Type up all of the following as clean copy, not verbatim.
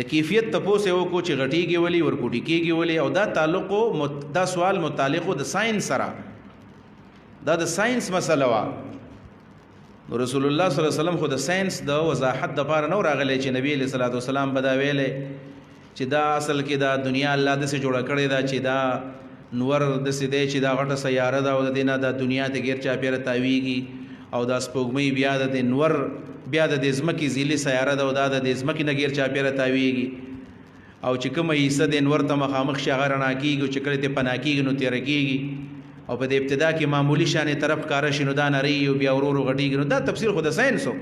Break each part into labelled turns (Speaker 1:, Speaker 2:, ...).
Speaker 1: د کیفیت تپوس یې وکړو چې غټیږي ولې ورکوټي کېږي ولې، او دا دا سوال متعلق د ساينس سره، دا د ساينس مسله وه. نو رسول الله صلی الله علیه وسلم خو د ساينس د وضاحت دپاره نه راغلی چې نبی علیه الصلاۃ والسلام به دا ویلی چې دا اصل کې دا دنیا الله داسې جوړه کړې ده چې دا نور داسې دی چې دا غټه سیاره ده او د دې نه دا دنیا ته غیر چاپېره تاویږي، او دا سپوږمۍ بیا د نور بیا د ځمکې ځیلې سیاره ده او دا د ځمکې نه غیر چاپېره تاویږي، او چې کومه حصه د نور ته مخامخ شي هغه رڼا کېږي، او چې کله ترې پناه کېږي نو تېره کېږي، او په دې ابتدا کې معمولي شانې طرف ښکاره شي نو دا نری او بیا ورو ورو غټېږي. نو دا تفسیر خو د ساینس و،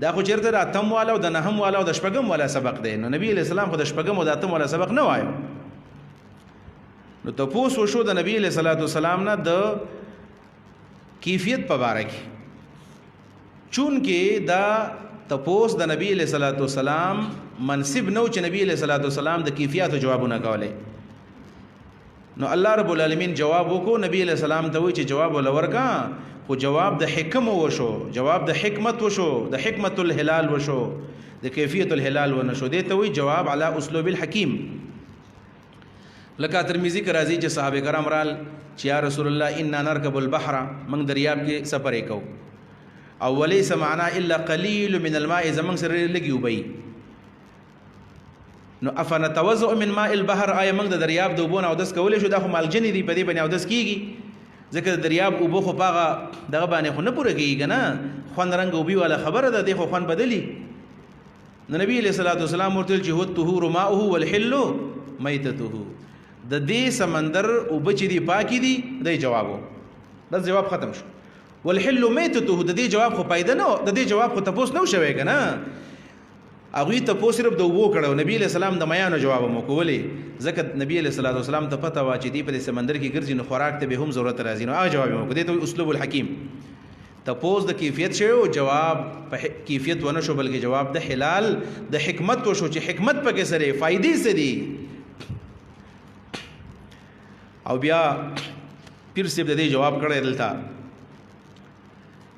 Speaker 1: دا خو چېرته د اتم والا او د نهم والا او د شپږم والا سبق دی. نو نبی علیه السلام خو د شپږم او د اتم والا سبق نه وایو. نو تپوس وشو د نبی علیه الصلاۃ والسلام نه د کیفیت په باره کې، چونکې دا تپوس د نبی علیه الصلاۃ والسلام منصب نو چې نبی علیه الصلاۃ والسلام د کیفیاتو جوابونه کولی. نو الله رب العالمین جواب وکړو، نبی علیہ السلام ته وی چې جواب ولورکا، خو جواب د حکم وشو، جواب د حکمت وشو، د حکمت الهلال وشو، د کیفیت الهلال ونشو. دې ته وی جواب علی اسلوب الحکیم. لکه ترمذی کې راځي چې صحابه کرام رال چې یا رسول الله انا نرکب البحر، موږ دریاب کې سفر وکړو، او وليس معنا الا قليل من الماء، زمنګ سره لګي وبي. نو افنتوضع من ماء البحر، آیا موږ د دریاب د اوبو نه اودس کولی شو؟ دا خو مالجنې دي، په دې باندې اودس کېږي، ځکه د دریاب اوبو خو په هغه دغه باندې خو نه پوره کېږي که نه، خوند رنګ اوبي والا خبره ده، دې خو خوند بدلي. نو نبي علیه الصلاۃ والسلام ورته ویل چې هو الطهور ماؤه والحل میتته، د دې سمندر اوبه چې دي پاکې دي، دی جواب و، بس جواب ختم شو. والحل میتته، د دې جواب خو پایده نه، د دې جواب خو تپوس نه شوی که نه، هغوی تپوس صرف د اوبو کړی و. نبی علیه السلام د میانو جواب هم وکړو، ولې؟ ځکه نبی علیه الصلاۃ والسلام ته پته وه چې دی په دې سمندر کې ګرځي نو خوراک ته به هم ضرورت راځي، نو هغه جواب یې وکړو. دې ته اسلوب الحکیم. تپوس د کیفیت شوی و، جواب په کیفیت ونه شو، بلکې جواب د حلال د حکمت وشو چې حکمت پکې سره فائدې څه دي. او بیا پیر صاحب د دې جواب کړی دلته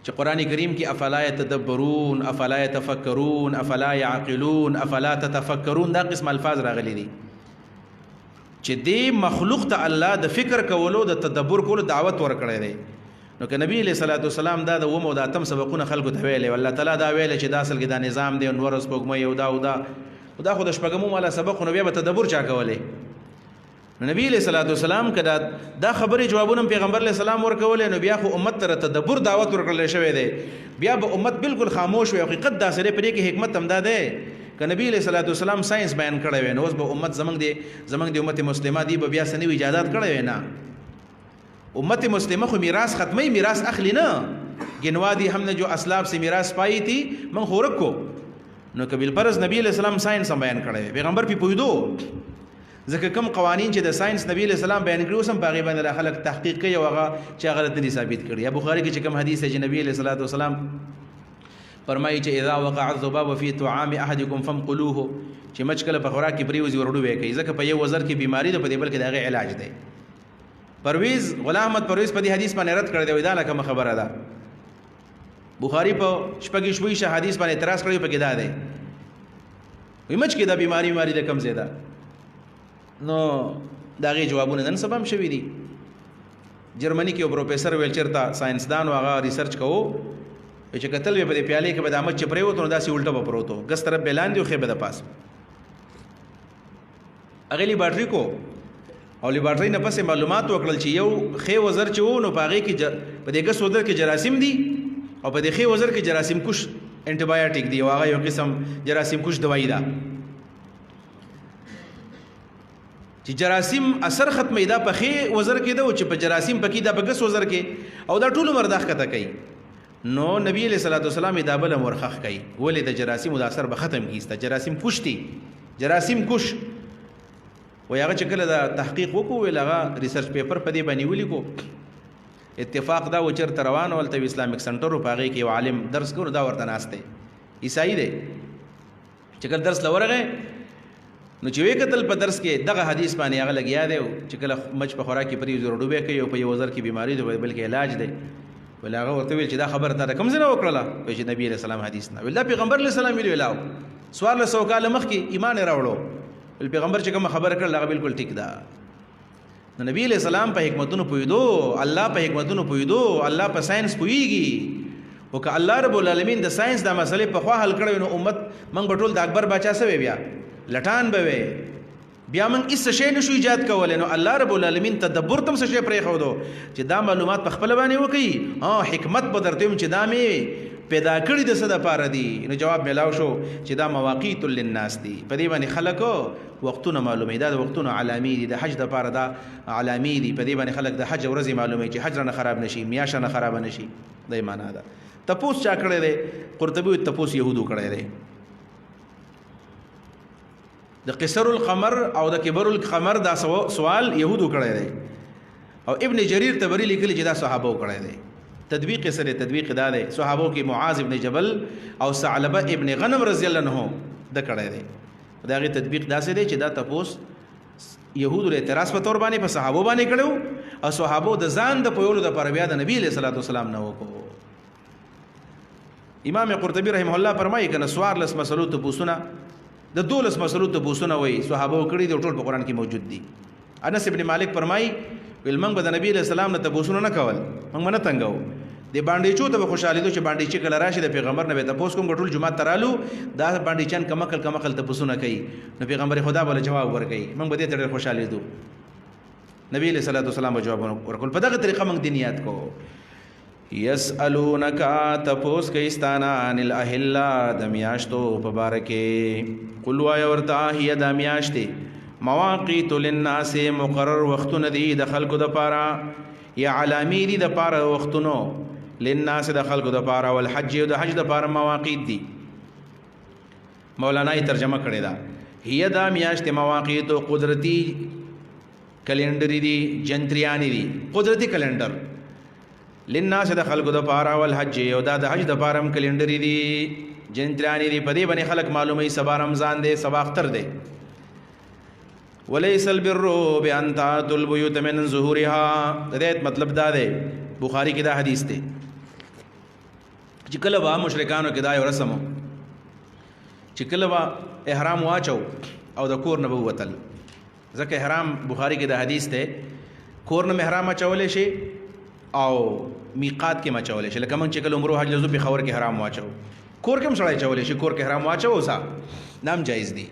Speaker 1: چې قرآن کریم کې افلا یتدبرون، افلا یتفکرون، افلا یعقلون، افلا تتفکرون، دا قسم الفاظ راغلي دي چې دې مخلوق ته الله د فکر کولو د تدبر کولو دعوت ورکړی دی. نو که نبی علیہ الصلوۃ والسلام دا د اوم او د اتم سبقونه خلکو ته ویلی، الله تعالی دا ویلی چې دا اصل کې دا نظام دی، نور سپوږمۍ او دا خو د شپږمو والا سبق، نو بیا به تدبر چا کولی؟ نبی علیہ الصلوۃ والسلام کدا دا خبرې جوابونه پیغمبر علیہ السلام ورکولې، نو بیا خو امت ته تدبر دعوت ورکړل شوی دی، بیا به امت بالکل خاموش وي. حقیقت دا سره پرې کې حکمت هم دا دی که نبی علیہ الصلوۃ والسلام ساينس بیان کړی وي، نو اوس به امت زمنګ دی امت مسلمه دی به بیا سنوي ایجادات کړی وي. نه، امت مسلمه خو میراث ختمي، میراث اخلي نه، گنوادی ہم نے جو اسلاف سے میراث پائی تھی من خو رکھو. نو کبیل پرز نبی علیہ السلام ساينس هم بیان کړی پیغمبر پی پویدو، ځکه کوم قوانین چې د ساينس نبی علیہ السلام بیان کړي اوس هم په هغې باندې خلک تحقیق کوي او هغه چې غلط نه دي ثابت کړي. یا بخاري کې چې کوم حدیث دی چې نبی علیہ الصلوۃ والسلام فرمایي چې اذا وقع الذباب في طعام احدكم فانقلوه، چې مچ کله په خوراک کې پریوزي ورډو وی کوي، ځکه په یو وزر کې بیماری ده، په دې بل کې د هغې علاج دی. پرویز غلام احمد پرویز په دې حدیث باندې رد کړی دی، دا لکه خبره ده. بخاري په شپږ شوي حدیث باندې اعتراض کړی، په کې دا دی وی مچ کې دا بیماری ده کم زیاده. نو دا غي جوابونه نن سبا هم شوي دي. جرمني کې یو پروفیسر ویل چېرته ساینسدان هغه ریسرچ کوو چې کتل به په دې پیالې کې به د مچ چې پرېوت نو داسې الټه به پروت و، ګس طرف به لاندې او ښې به د پاس. هغې لیبارټري کو او لیبارټرۍ نه پسې معلومات وکړل چې یو ښې وزر چې و نو په هغې کې په دې ګس وزر کې جراثیم دي او په دې ښې وزر کې جراثیم کش انټي بایوټیک دی، او هغه یو قسم جراثیم کش دوايي ده چې جراثیم اثر ختمې دا په ښې وزر کې ده او چې په جراثیم پکې دا په ګس وزر کې، او دا ټول عمر دا ښکته کوي. نو نبی علیہ الصلوۃ والسلام دا بل مرخخ کوي، ولې د جراثیمو د اثر به ختم کیسته، جراثیم کش دي، جراثیم کش. و هغه چې کله دا تحقیق وکړو ویل هغه ریسرچ پیپر په دې باندې ولیکو، اتفاق دا و چېرته روان ولته اسلامیک سنټر و، په هغې کې یو عالم درس کوي، دا ورته ناست دی، عیسائی دی. چې کله درس له ورغی نو چې وی کتل په درس کې دغه حدیث باندې هغه لګیا دی چې کله مچ په خوراک کې پرېوځي ورډوبی کوي او په یو وزر کې بیماري ده بلکې علاج دی. ول هغه ورته ویل چې دا خبره تا کوم ځای نه وکړله؟ وایي چې نبي علیه السلام حدیث نه ویل، دا پیغمبر علیه السلام ویلي ویلاو سوال 100 کال مخکې ایمان راوړو پیغمبر چې کوم خبره کړل هغه بالکل ټیک ده. نو نبی علیہ السلام په حکمتونو پویدو، الله په حکمتونو پویدو، الله په ساينس پویږي. او که الله رب العالمین د ساينس د مسلې په خوا حل کړو نو امت موږ به ټول د اکبر باچا سوي بیا لټان به وي، بیا موږ هیڅ شی نشو ایجاد کولای. نو الله رب العالمین تدبر تم څه شی پرې خو دو چې دا معلومات په خپل باندې وکي. حکمت به درته چې دا می پیدا کړی د څه د پاره دي. نو جواب ملاو شو چې دا مواقیت للناس دي، په دې باندې خلکو وختونه معلومه، دا د وختونو علامې دي، د حج د پاره دا علامې دي، په دې باندې خلک د حج ورځې معلومه چې حج نه خراب نشي، میاشه نه خراب نشي. دا معنا ده. تپوس چا کړی دی؟ قرطبي تپوس يهودو کړی دی. د قصر القمر او د کبر القمر دا سوال يهودو کړی دی، او ابن جرير طبري لیکلی چې دا صحابه کړی دی. تطبیق سره تطبیق دا دی، صحابو کې معاذ ابن جبل او ثعلبه ابن غنم رضی الله عنه د کړی دی. دا غي تطبیق داسې دی چې دا تپوس يهودو له اعتراض په تور باندې په صحابو باندې کړو، او صحابو د ځان د پویولو د پر بیا د نبی له صلوات والسلام نه وکړو. امام قرطبي رحمه الله فرمایي کنه سوار لس مسلو ته پوسونه د دولس مسلو ته پوسونه وای صحابو کړی دی، ټول په قران کې موجود دي. انس ابن مالک فرمایي ویل موږ د نبی له سلام نه ته پوسونه نه کول، موږ نه تنګو. د باندې چو ته خوشاله دي چې باندې چې کله راشي د پیغمبر نه به تاسو کوم ټول جمعه ترالو دا باندې چن کمکل ته پوسونه کوي. نو پیغمبر خدا بل جواب ورکړي، موږ به دې ته خوشاله دو. نبی له صلوات والسلام جواب ورکول. په دغه طریقه موږ دینیات کو. یسالونک تپوس کیستانا عن الاهلا د میاشتو په بارکه قل وای ورتا هي د میاشتې مواقیت للناس مقرر وختونه دي د خلکو د پاره، یا علامی دي د پاره وختونو، للناس د خلکو د پاره، والحج د حج د پاره مواقیت دي. مولانا یې ترجمه کړی دا هي د میاشتې مواقیت قدرتی کلندر دي، جنتریانی دي، قدرتی کلندر للناس د خلکو د پاره، والحج او د حج د پاره کلندر دي، جنتریانی دي. په دې باندې خلک معلومه سبا رمضان دی، سبا اختر دی. وليس البر بأن تأتوا البيوت من ظهورها. دې مطلب دا دی، بخاری کې دا حدیث دی چې کله وا مشرکانو کې دا یو رسمو چې کله وا احرام واچو او د کور نه ووتل، ځکه احرام بخاری کې دا حدیث دی کور نه احرام اچولې شي او میقات کې مچولې شي. لکه موږ چې کله عمره حج لزو په خور کې احرام واچو، کور کې هم سړی چولې شي، کور کې احرام واچو اوسه نام جایز دی.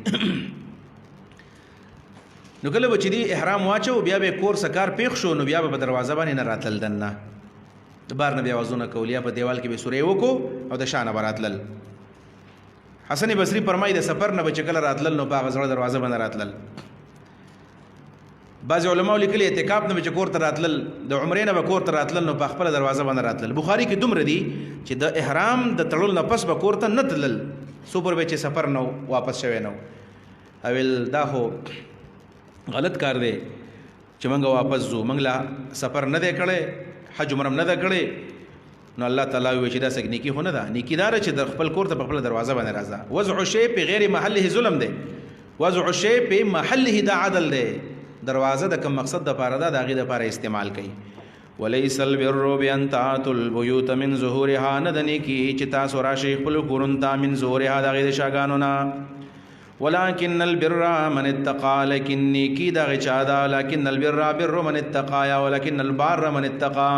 Speaker 1: نو کله به چې دی احرام واچو بیا به کور سکار پیښ شو، نو بیا به په دروازه باندې نه راتل دنه د بار نه بیا وازونه کولیا په دیوال کې به سورې وکړو او د شانه براتلل. حسن بصری فرمایي د سفر نه به چې کله راتلل نو په غزړه دروازه باندې راتلل. بعض علماء لیکلي اعتکاف نه چې کور ته راتلل، د عمرې نه به کور ته راتلل نو په خپل دروازه باندې راتلل. بخاری کې دومره دي چې د احرام د تړل نه پس به کور ته نه تلل، سوپر به چې سفر نو واپس شوی نو. اویل دا خو غلط کار دی چې موږ واپس ځو، موږ لا سفر نه دی کړی، حج عمره نه ده کړی. نو الله تعالی وی چې دا سګ نیکی هونه ده، نیکی دار چې د خپل کور ته په خپل دروازه باندې راځه. وضع شی په غیر محله ظلم دی، وضع شی په محله دا عدل دی. دروازه د کوم مقصد د پاره ده د هغې دپاره استعمال کوي. وليس البر بأن تأتوا البيوت من ظهورها. نه د نیکي چې تاسو راشئ خپلو کورونو ته من ظهورها د هغې د شاګانو نه. ولكن البر من اتقى. لیکن نیکی د هغې چا ده، لکن البر بر من اتقى یا ولکن البار من اتقى.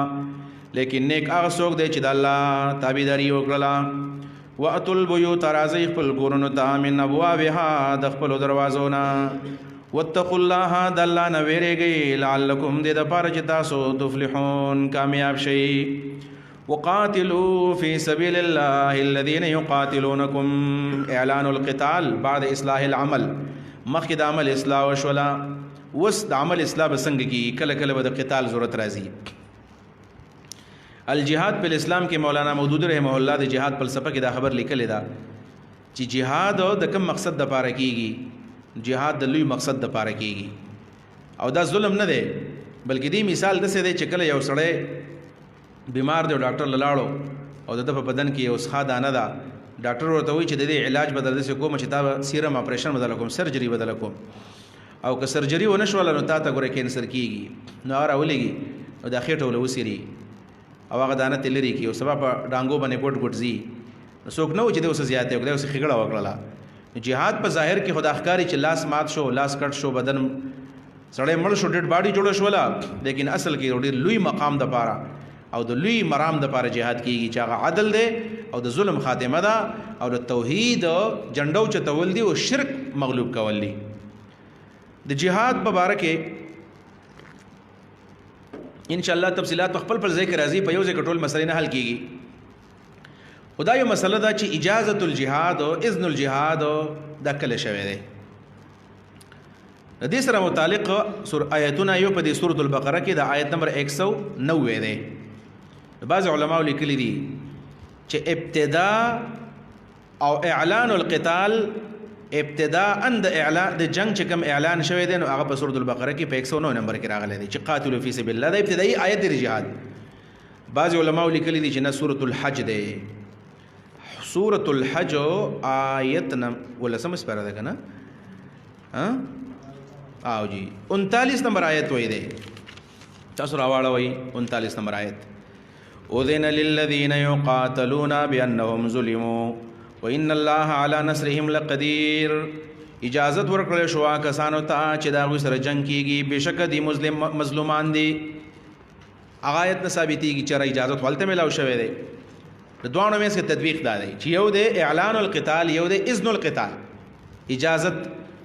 Speaker 1: لیکن نیک هغه څوک دی چې د الله تابعداري وکړله. واتوا البيوت راځئ خپل کورونو ته من ابوابها د خپلو دروازو نه. واتقوا الله د الله نه ویریږئ لعلکم دې دپاره چې تاسو تفلحون کامیاب شئ. وقاتلوا في سبيل الله الذين يقاتلونكم. اعلان القتال بعد اصلاح العمل. مخکې د عمل اصلاح وشوله، اوس د عمل اصلاح به څنګه کېږي؟ کله کله به د قتال ضرورت راځي. الجهاد په اسلام کې مولانا مودودي رحمه الله د جهاد فلسفه کې دا خبر لیکلی ده چې جهاد د کوم مقصد دپاره کېږي؟ جهاد د لوی مقصد دپاره کېږي او دا ظلم نه دی، بلکې دې مثال داسې دی چې کله یو سړی بیمار دی او ډاکټر له لاړو او د ده په بدن کې یو څښا دانه ده، ډاکټر ورته وایي چې د دې علاج به در داسې کوم چې تا سیرم اپریشن بدله کوم، سرجري بدله کوم، او که سرجري ونه شوله نو تا ته ګوره کینسر کېږي. نو هغه راولېږي او دا خېټه له وسیري او هغه دانه ترې لرې کړي او سبا په ډانګو باندې ګوټ ګوټ ځي. نو څوک نه و چې دی اوس زیاتی وکړه، اوس ښېګړه وکړله. جهاد په ظاهر کې خدا ښکاری چې لاس مات شو، لاس کټ شو، بدن سړی مړ شو، ډیډ باډي جوړه شوله، لیکن اصل کې ډېر لوی مقام د پاره او د لوی مرام د پاره جهاد کیږي چې هغه عدل دی او د ظلم خاتمه ده او د توحید جنډو چتول دی او شرک مغلوب کول دی. د جهاد په باره کې ان شاء الله تفصيلات خپل پر ذکر راځي، په یو ځای ټول مسلې نه حل کیږي. خدای یو مسله ده چې اجازه الجهاد او اذن الجهاد دا کله شوی دی. د دې سره متعلق آیتونه یو په دې سورۃ البقره کې د آیت نمبر 190 دی. بعض علماء لیکلي دي چې ابتداء او اعلان القتال، ابتداء د اعلان د جنگ چې کوم اعلان شوی دی نو هغه په سورۃ البقره کې په 109 نمبر کې راغلی دی چې قاتلوا فی سبیل الله، د ابتدایي آیت دی جهاد. بعض علماء لیکلي دي چې نه سورۃ الحج دی. سورۃ الحج آیت ولا سم سپاره ده کنه او جی 39 نمبر آیت وای دی، تاسو راواړه وای 39 نمبر آیت. اذن للذین یقاتلون بانهم ظلموا وان الله على نصرهم لقدیر. اجازت ورکړل شو کسانو ته چې دا غوي سره جنگ کیږي، بشک دی مظلومان دي. آیت نه ثابتېږي چې اجازت ولته ملاو شوی دی. د دوانو مې څخه تطبیق دا دی چې یو دی اعلان القتال، یو دی اذن القتال. اجازت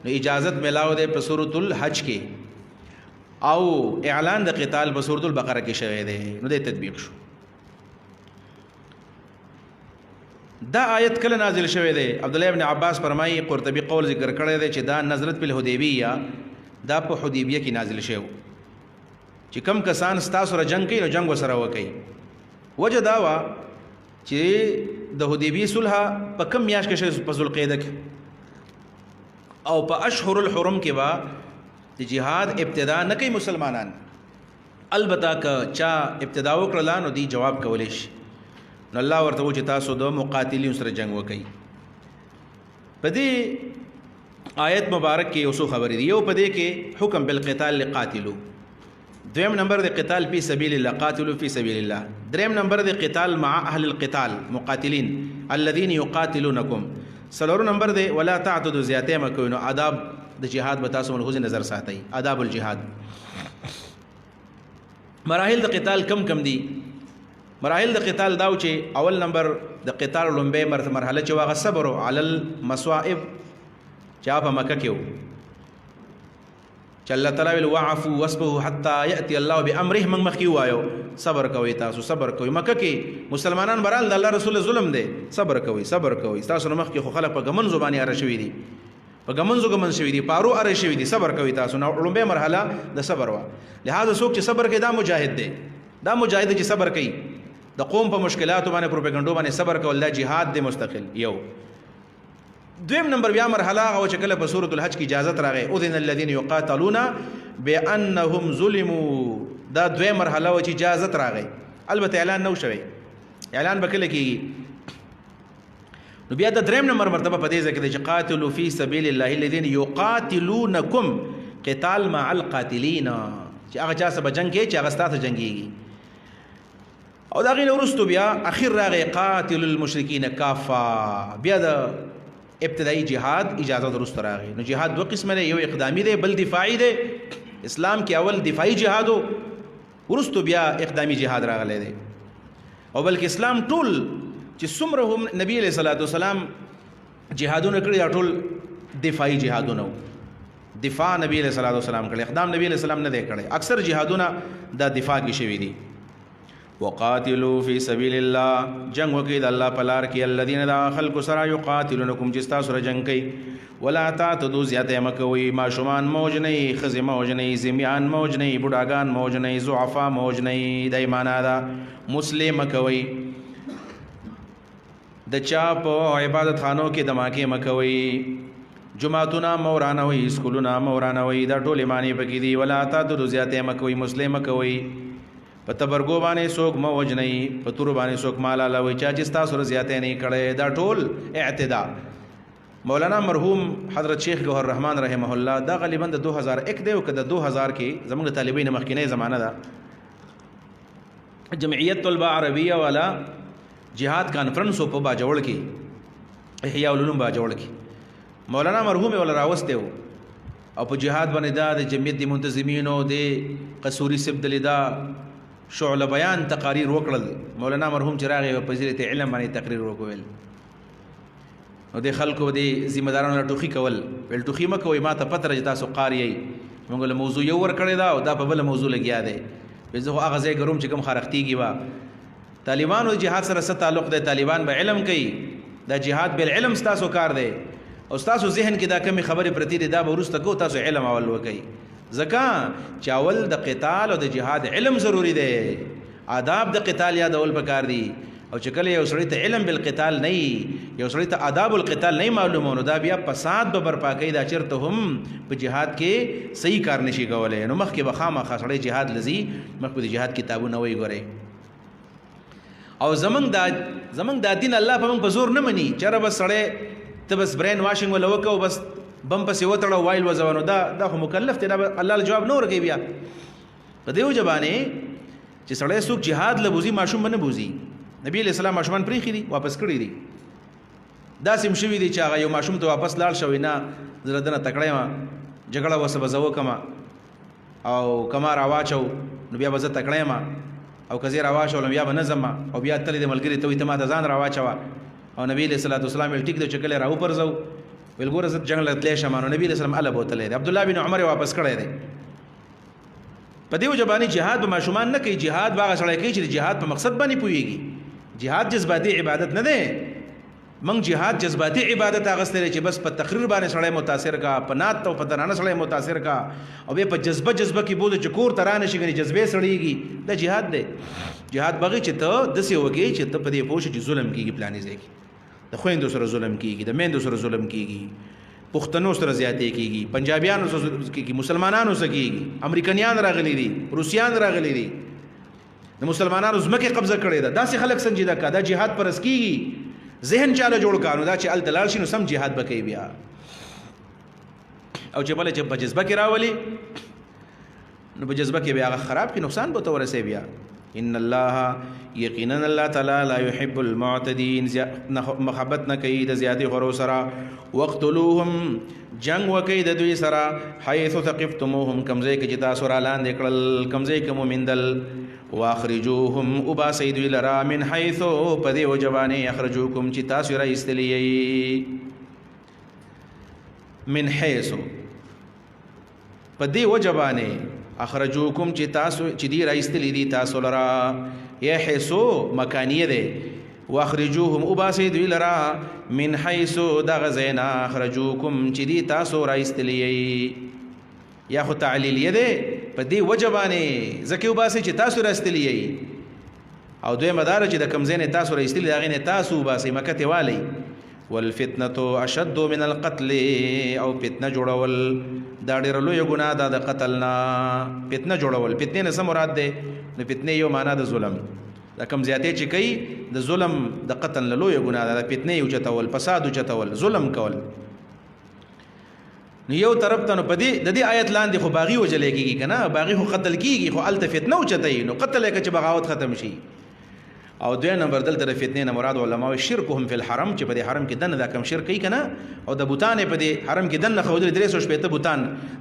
Speaker 1: نو اجازت ملاو دی په سورۃ الحج کې او اعلان د قتال په سورۃ البقره کې شوی دی، نو د تطبیق شو. دا آیت کله نازل شوی دی؟ عبد الله ابن عباس فرمایي، قرطبي قول ذکر کړی دی چې دا نزلت په حدیبیه، دا په حدیبیه کې نازل شوی چې کم کسان ستاسو سره جنگ کوي نو جنگ وسره وکړي. وجه دا وا چې د حدیبیه صلح په کم میاشت کې شوی؟ په ذوالقعده کې. او په اشهر الحرم کې با د جهاد ابتدا نه کوي مسلمانان، البته که چا ابتدا وکړه نو دی جواب کولی شي. نو الله ورته و چې تاسو د مقاتلین سره جنگ وکړي. په دې آیت مبارک کې یو څو خبرې دي. یو په دې کې حکم بالقتال لقاتلو، دویم نمبر د قتال فی سبیل الله، قاتلوا فی سبیل الله. دریم نمبر د قتال مع اهل القتال، مقاتلین الذين يقاتلونکم. سلورو نمبر دی ولا تعتدوا، زیاتې مکوئ. نو آداب د جهاد به تاسو ملحوظ نظر ساتئ، آداب الجهاد. مراحل د قتال کم کم دي. مراحل د قتال داو چې اول نمبر د قتال لومبه مرحله چې واغه صبر علی المصائب، چې په مکه کې و چې الله تعالی ویل وعفو واصبروا حتى ياتي الله بامره. من مخکې وایو صبر کوي، تاسو صبر کوي. مکه کې مسلمانان برال د الله رسول ظلم دی، صبر کوي صبر کوي. تاسو مخکې خو خلک په ګمن زبانی اره شوی دي، په ګمن شوی دي، پارو اره شوی دي، صبر کوي. تاسو نو لومبه مرحله د صبر وا. لہذا څوک چې صبر کوي دا مجاهد دی، دا مجاهد چې صبر کوي. د قوم په مشکلاتو باندې پروپاګاندا باندې صبر کول دا جهاد دی مستقل. یو دویم نمبر بیا مرحله او چې کله په سورۃ الحج کې اجازه راغی اذن الذين يقاتلون بانهم ظلموا، دا دویم مرحله او چې اجازه راغی. البته اعلان نو شوی، اعلان بکله کېږي. نو بیا د دریم نمبر مرتبه په دې ځکه چې قاتلوا فی سبیل الله الذين يقاتلونکم قتال مع القاتلین، چې هغه چا سره جنگ کې چې هغه ستاسو جنگيږي. او دا غینه ورستو بیا اخر راغی قاتل المشرکین کافا، بیا د ابتدائی جهاد اجازه درست راغی. نو جهاد دو قسمه دی، یو اقدامی دی بل دفاعی دی. اسلام کې اول دفاعی جهاد ورستو بیا اقدامی جهاد راغلی دی. او بلکې اسلام ټول چې څومره هم نبی علیہ الصلوۃ والسلام جهادونه کړی ټول دفاعی جهادونه، دفاع نبی علیہ الصلوۃ والسلام کړی، اقدام نبی علیہ السلام نه دی کړی. اکثر جهادونه دا دفاع کې شوی دي. وقاتلوا فی سبیل الله، جنگ وکړئ د الله په لار کې. الذين دا خلق سره یقاتلونکم چې تاسو سره جنگ کوي. ولا تعتدوا، زیاتې مه کوئ. ماشومان موج نه وي، ښځې موج نه وي، زمیان موج نه وي، بوډاګان موج نه وي، ضعفا موج نه وي. دا معنا ده مسلم مه کوئ. د چا په عبادت خانو کې دماکې مه کوئ. جماعتونه مه ورانوئ، اسکولونه مه ورانوئ. دا ټولې معنی پکې دي. ولا تعتدوا، زیاتې مه کوئ، مسلم مه کوئ. په تبرګو باندې څوک مه وژنئ، په تورو باندې څوک مال الاوئ، چا چې ستاسو سره زیاتې نه کړی. دا ټول اعتدا. مولانا مرحوم حضرت شیخ گوهر رحمان رحمه الله دا غالبا د 2001 دی او که د 2000 کې زموږ طالبین مخکینه زمانه ده، جمعیت طلبه عربیه والا جهاد کانفرنس په باجوړ کې، احیاء العلوم باجوړ کې، مولانا مرحوم ولا راوسته او په جهاد باندې دا د جمعیت د منتظمینو د قصوري سب د لیدا شعله بیان تقاریر وکړل. مولانا مرحوم چراغ په فضیلت علم باندې تقریر وکول او د خلکو د ذمہ دارانو ټوخي کول ول ټوخي مکوې ما ته پته راځي تاسو قاری موږ له موضوع یو ور کړی دا او دا په بل موضوع لګیا دی. زه هغه ځای ګروم چې کوم خارختيږي وا طالبانو جهاد سره څه تعلق دی؟ طالبان به علم کوي، دا جهاد بل علم تاسو کار دی او تاسو ذهن کې دا کمی خبرې پرتی دي دا به ورسته کو تاسو علم اول وکي. ځکه چې اول د قتال او د جهاد علم ضروری دی، آداب د قتال یادول پکار دي او چې کله یو سړی ته علم بالقتال نه یو سړی ته آداب القتال نه معلومونه دا بیا فساد به برپا کوي. دا چرته هم په جهاد کې صحیح کار نشي کولای. نو مخکې به خامخا سړی جهاد لذي مخکې د جهاد کتابونه وای ګوري او زمنګ دا دین الله په موږ په زور نه مني. چېرې بس سړی ته بس برین واشنګ ولا وکاو بس بم پسې وتړو وایل وځونو دا خو مکلف دی. دا الله له جواب نه ورکوي. بیا په دیو جبانه چې سړی څوک جهاد لبوزي ماشوم باندې بوزي. نبی علیہ السلام ماشومان پرې خېری واپس کړی دي. دا سیم شوی دی چې هغه یو ماشوم ته واپس لاړ شوی نه زړه دنه تکړه ما جګړه وسه بزو کما او کما راواچو نو بیا وزه تکړه ما او کزیر راواچو بیا بنظم او بیا تل دې ملګری ته ته ما ته ځان راواچوا او نبی علیہ الصلوۃ والسلام ټیک د چکل راو پر زو ویل ګور زت جنگ لتلې شمانو. نبی علیہ السلام الله بوتلې دی. عبد الله بن عمر واپس کړی دی. په دیو جبانی جهاد به ماشومان نه کوي. جهاد باغ سره کوي چې جهاد په مقصد باندې پويږي. جهاد جذباتي عبادت نه ده. من جهاد جذباتي عبادت اغستره چې بس په تقریر باندې سړی متاثر کا، په نات او په ترانه سړی متاثر کا او به په جذبه کې بوله چکور ترانه شي غني جذبه سړیږي. دا جهاد ده. جهاد بغي چې ته د سی وږي چې ته په دې پوښ چې ظلم کیږي پلانې ځکه د خويندو سره ظلم کیږي، د میندو سره ظلم کیږي، پښتنو سره زیاتې کیږي، پنجابیانو سره کیږي، مسلمانانو سره کیږي، امریکایان راغلي دي، روسیان راغلي دي، د مسلمانانو زمکه قبضه کړې ده. داسې خلک سنجیده کا دا جهاد پر اسکیږي. ذهن چاله جوړ کانو دا چې ال دلال شي نو سم جهاد بکې بیا او چې بل چې په جذبه کې راولي نو په جذبه کې بیا خراب کې نقصان به تورسه بیا. ان الله یقینا الله تعالی لا يحب المعتدين محبت نه کوي د زیاتې غرو سره. وقتلوهم جنگ وکي د دوی سره حيث ثقفتموهم کمزې کې چې تاسو را لاندې کړل کمزې کې مومندل. واخرجوهم وباسي دوی لرا من حيث پدې وجوانه اخرجوكم چې تاسو را استلیي من حيث پدې وجوانه اخرجوكم چې تاسو چې دی را استلی دي تاسو لرا یا حيث مکانیه ده. واخرجوهم وباسي دوی لرا من حيث دغزینا اخرجوكم چې دی تاسو را استلیي یا خو تعلیلیه ده په دې وجبانه زکه وباسي چې تاسو راستلی او دوی مدار چې د کمزینه تاسو راستلی دا غینه تاسو وباسي مکه ته والی. والفتنه اشد من القتل او فتنه جوړول دا ډېر لوی ګناه ده د قتلنا. فتنه جوړول فتنه نه مراد ده نو فتنه یو معنا د ظلم دا کم زیاتې چې کوي د ظلم د قتل لوی ګناه ده. فتنه یو چتول فساد چتول ظلم کول. نو یو طرف ته نو پدې د دې آیت لاندې خو باغی وجلې کیږي کنه باغی خو قتل کیږي خو الته فتنه او چتای نو قتل کې چې بغاوت ختم شي. او دوی نمبر دلته د فتنې نه مراد علماء شرکهم فی الحرم چې په دې حرم کې دنه دا کم شرک کوي کنه او د بوتان په دې حرم کې دنه خو د 360 بوتان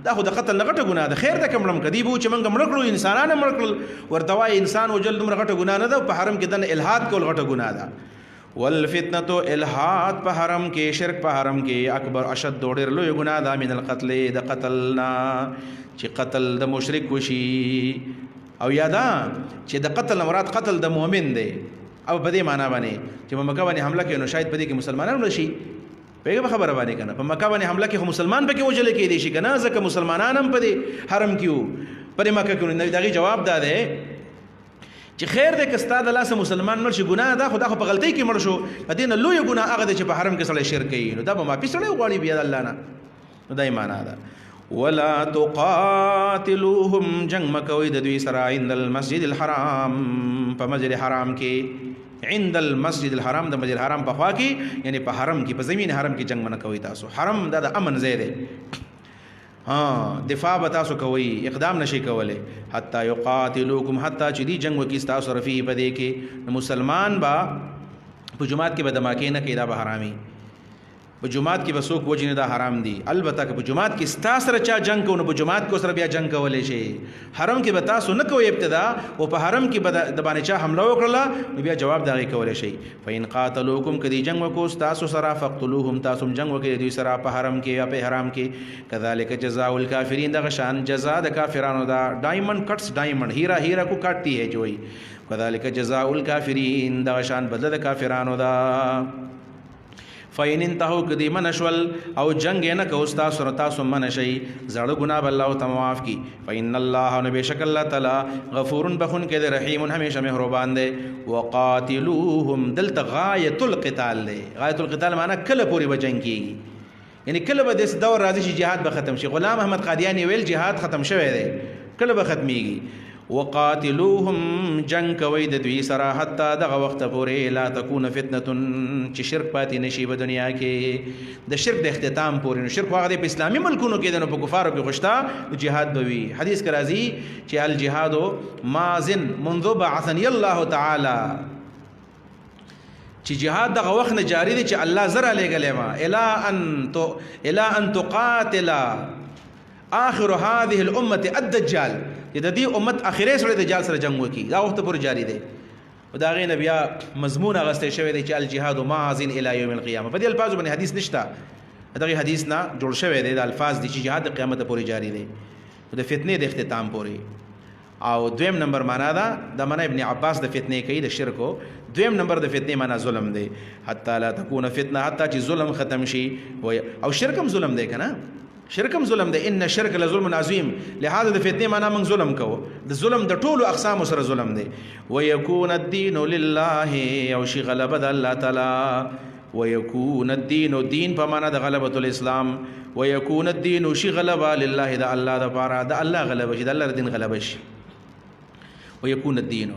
Speaker 1: دا خو د قتل نه غټه ګناه ده. خیر ده کوم کدی بو چې منګ مړکړو انسانانه مړکړل ورته وای انسان وجل دومره غټه ګناه نه ده. په حرم کې دنه الہاد کول غټه ګناه ده. والفتنه الہاد په حرم کې شرک په حرم کې اکبر اشد ډېر لوی ګناه ده من القتل د قتلنا چې قتل د مشرک وشي او یادا چې د قتل مراد قتل د مؤمن دی او په دې معنا باندې چې په مکه باندې حمله کوي نو شاید په دې کې مسلمانانو نشي پیغه خبره باندې کنه په مکه باندې حمله کوي مسلمان پکې وجل کې دي شي کنه ځکه مسلمانان هم په دې حرم کې په مکه کې نو دغه جواب ده چې خیر دې کستا د لاس مسلمان مرشي ګناه ده خدا خو په غلطۍ کې مړ شو په دې نه لوی ګناه هغه چې په حرم کې سړی شرک کوي نو دا به ما پیسړې غواړي بیا الله نه نو دای معنا ده. ولا تقاتلوهم جنگ مکوي د دوی سره عند المسجد الحرام په مسجد حرام کې عند المسجد الحرام د مسجد الحرام په خوا کې یعنی په حرم کې په زمین حرم کې جنگ من کوي تاسو. حرم دا د امن ځای دی دفاع به تاسو کوي اقدام نشي کوله حتی یقاتلوکم حتی چې دی جنگ وکي تاسو رفی په دې کې مسلمان با په جماعت کې به دماکې نه کیدا به حرامي په جمعات کې بسوک وجنه دا حرام دي. البته که په جمعات کې ستا سره چا جنگ کو نو په جمعات کو سره بیا جنگ کولای شي. حرم کې به تاسو نه کوئ ابتدا او په حرم کې د باندې چا حمله وکړه نو بیا جواب داغي کولای شي. فین قاتلوکم کدی جنگ وکوس تاسو سره فقتلوهم تاسو جنگ وکړي دوی سره په حرم کې یا په حرام کې. کذالک جزاء الکافرین دغه شان جزاء د کافرانو دا. ډایمنډ کټس ډایمنډ هیرا کو کاٹتی ہے جوئی. کذالک جزاء الکافرین دغه شان بدله د کافرانو دا. فین انتهوا کدی منشول او جنگ نه کو تاسو سره تاسو منشي زړه ګناه بل الله تمواف کی. فین الله نو بشک الله تعالی غفور بخون کې رحیم همیشه مهربان دی. وقاتلوهم دلته غایت القتال دی. غایت القتال معنی کله پوری وجنګ کیږي یعنی کله به د دور راځي چې jihad به ختم شي. غلام احمد قادیانی ویل jihad ختم شوی دی کله به ختميږي. وقاتلوهم جنگ کوي د دوی سره حتی دغه وخت پورې لا تكون فتنه چې شرک پاتې نشي په دنیا کې د شرک د اختتام پورې. نو شرک هغه د اسلامي ملکونو کې د په کفارو کې غشتا جهاد بوي. حدیث کې راځي چې الجهاد مازن منذ بعثني الله تعالی چې جهاد دغه وخت نه جاری دی چې الله زرا لګلې ما الى ان تقاتل اخر هذه الامه الدجال چې د دې امت اخیری سره دجال سره جنگ وکي دا وخت پورې جاری دی. او دا غي نبی مضمون اغسته شوی دی چې الجهاد مازن الى يوم القيامه. په دې الفاظ باندې حدیث نشته دغه حدیث نه جوړ شوی دی. د الفاظ دي چې جهاد قیامت پورې جاری دی د فتنې د اختتام پورې. او دویم نمبر معنا دا د معنا ابن عباس د فتنې کوي د شرکو. دویم نمبر د فتنې معنا ظلم دی. حتی لا تكون فتنه حتی چې ظلم ختم شي. او شرکم ظلم دی کنه شرکم ظلم دی. ان الشرک لظلم عظیم. لہذا د فتنې معنا موږ ظلم کوو. د ظلم د ټولو اقسام سره ظلم دی. ويكون الدين لله او شي غلبه د الله تعالی. ويكون الدين دین په معنا د غلبه الاسلام. ويكون الدين شي غلبه لله د الله د پاره د الله غلبه شي د الله دین غلبه شي. ويكون الدين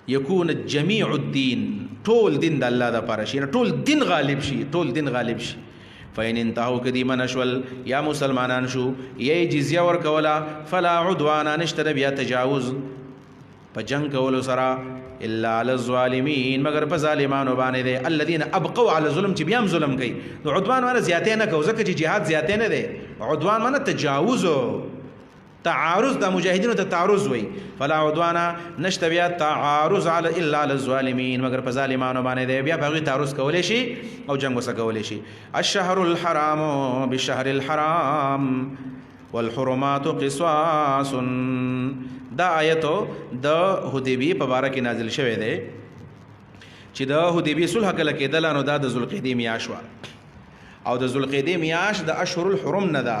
Speaker 1: يكون جميع الدين ټول دین د الله د پاره شي ټول دین غالب شي ټول دین غالب شي. فین انتهوا کدی منشول یا مسلمانان شو یا جزیه ور کولا فلا عدوان نشته بیا تجاوز په جنگ کولو سره الا علی الظالمین مگر په ظالمانو باندې دي الذين ابقوا على ظلم چې بیا ظلم کوي. نو عدوان معنی زیاتې نه کو ځکه چې jihad زیاتې نه دي. عدوان معنی تجاوز تعارض د مجاهدینو ته تعارض وي. فلا عدوان نشته بیا تعارض الا على الظالمین مگر په ظالمانو باندې دی بیا په تعارض کولای شي او جنگ وسه کولای شي. الشهر الحرام بالشهر الحرام والحرمات قصاص. دا آیت د حدیبیه په باره کې نازل شوی دی چې د حدیبیه صلح کله کېدل نو دا د ذوالقعدې میاشت او د ذوالقعدې میاشت د اشهر الحرم نه ده.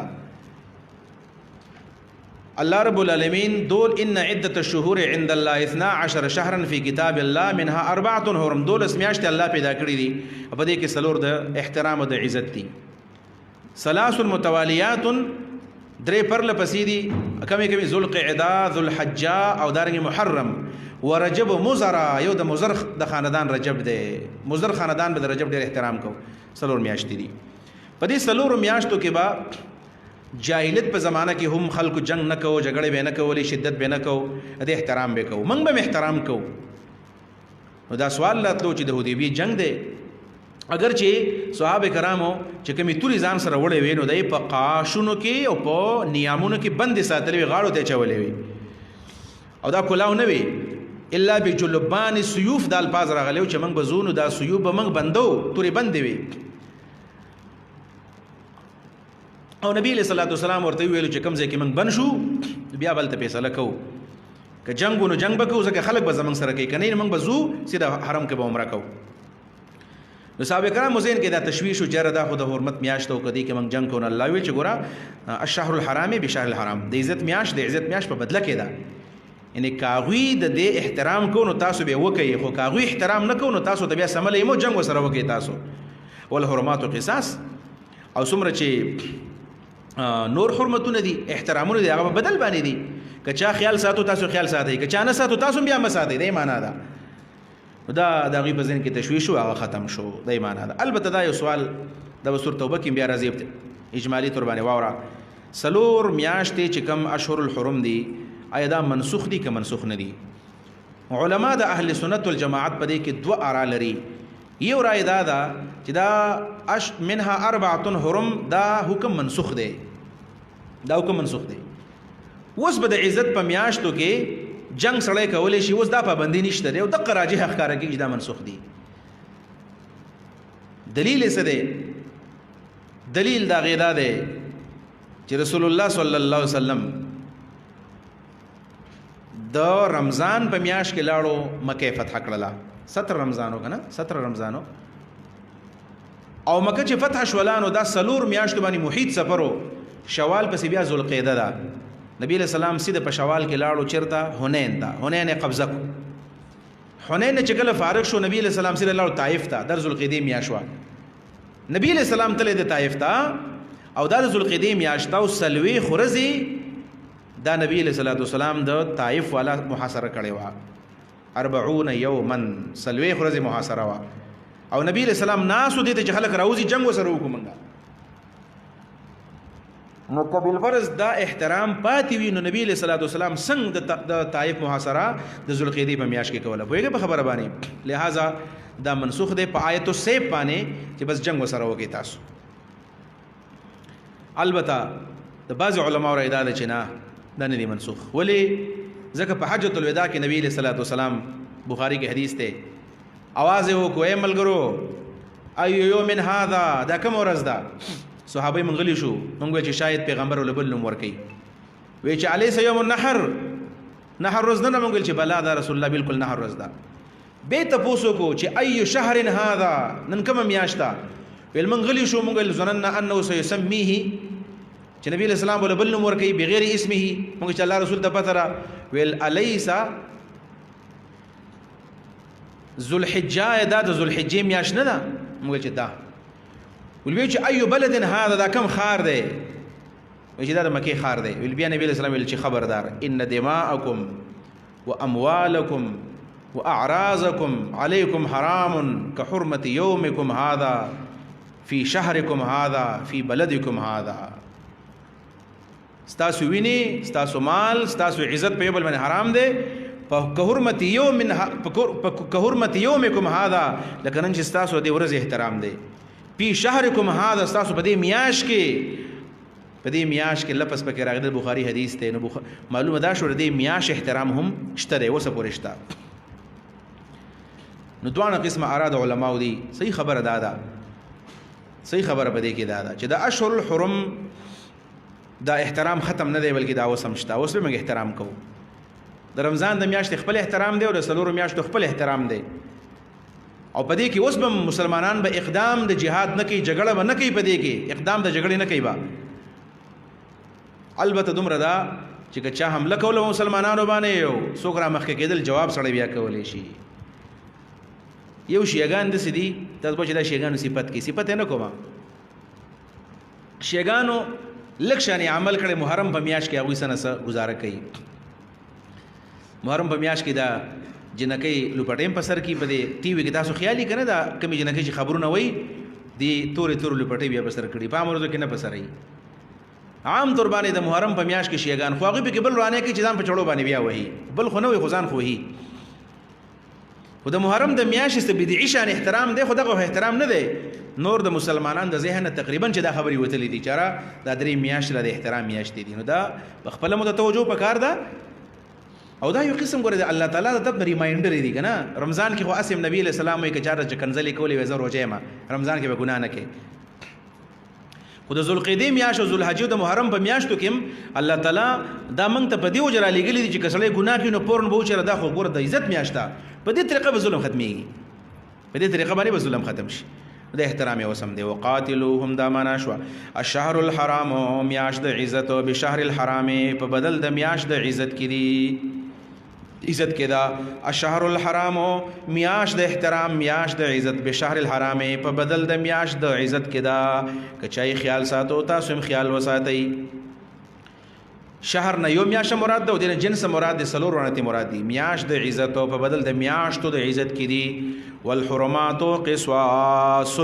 Speaker 1: الله رب العالمین دول ان عدة الشهور عند الله 12 شهرا في كتاب الله منها 4 حرم. دول میاشتې الله پیدا کړې دي په دې کې څلور د احترام او د عزت دي. ثلاث متواليات درې پر لپسې دي کمی ذوالقعده ذوالحجه او دارنګ محرم ورجب مزر. یو د مزر د خاندان رجب دی. مزر خاندان به د رجب ډېر احترام کو. څلور میاشتې دي. په دې څلور میاشتو کې به جاهلیت په زمانہ کې هم خلکو جنگ نه کوو جګړه به نه کولې شدت به نه کوو د احترام به کوو موږ به احترام کوو. نو دا سوال راتلو چې د حدیبیه جنگ دی اگر چې صحابه کرامو چې کومې توري ځان سره وړې وې نو دای په قاشونو کې او په نیامونو کې بند ساتلې غاړو ته چولې وې او دا کلاو نه وي الا بجلبان السيوف د الفاظ راغلو چې موږ بزونو دا سيوف به موږ بندو توري بند وي. او نبی علیہ الصلوۃ والسلام ورته ویلو چې کوم ځای کې موږ بن شو بیا بل ته فیصله کوو که جنگونو جنگ بکو ځکه خلک به زمنګ سره کوي کنه موږ بزو سیده حرم کې به عمره کوو. نو صحابه کرام مزین کې دا تشویش او جره دا خو د حرمت میاشت او کدی کې موږ جنگ کوو. الله ویل چې ګوره الشهر الحرام بشهر الحرام د عزت میاشت د عزت میاشت په بدله کې ده. یعنی کاغوی د دې احترام کو نو تاسو به وکي خو کاغوی احترام نه کو نو تاسو ته بیا سملې مو جنگ وسره وکي تاسو. والحرمات قصاص او څومره چې نور حرمتونه دي احترامونه دي هغه بدل باندې دي. که چا خیال ساتو تاسو خیال ساتئ که چا نه ساتو تاسو بیا مساتئ. د معنا ده دا د غیب ځین کې تشویش او هغه ختم شو د معنا ده. البته دا یو سوال د سورۃ توبه کې بیا راځي اجمالی تور باندې واوره سلور میاشتې چې کم اشهر الحرم دي آیا دا منسوخ دي که منسوخ نه دي؟ علما د اهل سنت والجماعت په دې کې دوه آرا لري. یو رای دا چې دا منها 4 حرم دا حکم منسوخ دی، دا حکم منسوخ دی. اوس به د عزت په میاشتو کې جنگ سړی کولی شي، اوس دا پابندي نشته دی او دغه راجح ښکاره کېږي چې دا منسوخ دي. دلیل یې څه دی؟ دلیل د هغې دا دی چې رسول الله صلی الله علیه وسلم د رمضان په میاشت کې لاړو، مکه فتح کړله. 17 رمضانو که نه 17 رمضانو، او مکه چې فتح شولانو دا 4 میاشتو باندې محیط سفرو. شوال پسې بیا ذوالقعده ده. نبی علیہ السلام سیده په شوال کې لاړو چېرته؟ حنین ته. حنین یې قبضه کړو. حنین چې کله فارغ شو نبی علیہ السلام سیده لاړو طائف ته. در ذوالقعدې میاشت وه. نبی علیہ السلام تللی د طائف ته او دا د ذوالقعدې میاشت او 40 ورځې دا نبی علیہ السلام د طائف والا محاصره کړې وه. 40 یوما 40 ورځې محاصره وه. او نبی علیہ السلام ناسو دې ته چې خلک راوځي جنګ وسره وکړو مونږه. نو که بالفرض دا احترام پاتې وي نو نبی علیہ السلام څنګه د طائف محاصره د ذوالقعدې په میاشت کې کوله؟ پوهېږئ په خبره باندې؟ لہذا دا منسوخ دی په آیت السیف باندې چې بس جنگ وسره وکړئ تاسو. البته د بعض علماو رای دا ده چې نه، دا نه دی منسوخ. ولې؟ ځکه په حجۃ الوداع کې نبی علیہ السلام بخاری کې حدیث ته आवाज یې وکړو، اے ملګرو ایو یوم هذا، دا کوم ورځ ده؟ صحابه منغلی شو، موږ چې شاید پیغمبر ول بل نوم ورکي. وی چې الیس یوم النحر، نحر ورځ نه؟ موږ چې بلا دا رسول الله بالکل نحر ورځ ده. به تاسو کو چې ایو شهر هذا، نن کوم میاشت ده؟ ویل منغلی شو، موږ ظننا انه سيسميه، چې نبی اسلام ول بل نوم ورکي بغیر اسمه. موږ چې الله رسول ته پته را ویل الیس ذوالحجه، دا د ذوالحجه میاشت نه ده؟ موږ چې دا ولوی چې ایو بلد هذا، دا کم خار دی؟ وی چې دا د مکې خار دی. ویل بیا نبی اسلام ویل چې خبردار، ان دماءکم واموالکم واعراضکم علیکم حرام كحرمة یومکم هذا فی شهرکم هذا فی بلدکم هذا. ستاسو ویني، ستاسو مال، ستاسو عزت په یو بل باندې حرام دی. كحرمة یومکم هذا، لکه نن چې ستاسو د ورځې احترام دی. فی شهرکم هذا، ستاسو په دې میاشت کې، په دې میاشت کې لفظ پکې راغلی بخاری حدیث ته. نو معلومه دا شو د دې میاشت احترام هم شته دی، اوسه پورې شته. نو دوانه قسمه اراد علماو دي. صحیح خبره دا ده، صحیح خبره په دې کې دا ده چې د اشهر الحرم دا احترام ختم نه دی، بلکې دا اوس هم شته. اوس به موږ احترام کوو. د رمضان د میاشتې خپل احترام دی او د 4 میاشتو خپل احترام دی. او په دې کې اوس به مسلمانان به اقدام د جهاد نه کوي، جګړه به نه کوي. په دې کې اقدام د جګړې نه کوي با. البته دومره دا چې که چا حمله کوله مسلمانانو باندې یو څوک را مخکې کېدل، جواب سړی بیا کولی شي. یو شیعګان داسې دي، تاسو به چې دا شیعګانو صفت کې صفت یې نه کومه. شیعګانو لږ شانې عمل کړی، محرم په میاشت کې هغوی څه نه څه ګزاره کوي. محرم په میاشت کې دا جنکۍ لوپټیم په سر کې په دې ټي وي کې تاسو خیال یې که نه، دا کمې جنکۍ چې خبرونه وایي دې تورې لوپټۍ بیا په سر کړي، په عام ورځو کې نه په سر وي. عام طور باندې د محرم په میاشت کې شیعګان خو هغوی پکې بل روانې کوي چې ځان په چړو باندې بیا وهي، بل خو نه وي، خو ځان خو وهي. خو د محرم د میاشتې څه بدعي شان احترام دی، خو دغه احترام نه دی. نور د مسلمانانو د ذهن تقریبا چې دا خبرې وتلې دي چې دا 3 میاشتې د احترام میاشتې دي. نو دا په خپله مو ته توجه پکار ده. او دا یو قسم ګوره د الله تعالی د طرف ریمایندر دی که نه. رمضان کې خو اسیم نبی علیہ السلام وایي که چا چې کنځلې کولې وایي زه روژه یم، رمضان کې به ګناه نه کوي. خو د ذوالقعدې میاشت او ذوالحجې او د محرم په میاشتو کې هم الله تعالی دا موږ ته په دې وجه رالیږلي دي چې که سړی ګناه کوي نو فورن به وچېره دا خو ګوره د عزت میاشت ده، په دې طریقه به ظلم ختمېږي، په دې طریقه باندې به ظلم ختم شي. د احترام یې وسم دی. وقاتلوهم، دا معنا شوه الشهر الحرام، میاشت د عزت، او بشهر الحرام، په بدل د میاشت د عزت کې دي. عزت کې دا الشهر الحرام، میاشت د احترام، میاشت د عزت، بشهر الحرام، په بدل د میاشت د عزت کې دا. که چای خیال ساتو تاسو هم خیال وساتئ. شهر نه یو میاشت مراد ده او دینه جنس مراد دي، 4 ورته مراد دي. میاشت د عزت او په بدل د میاشتو د عزت کې دي. والحرمات قصاص،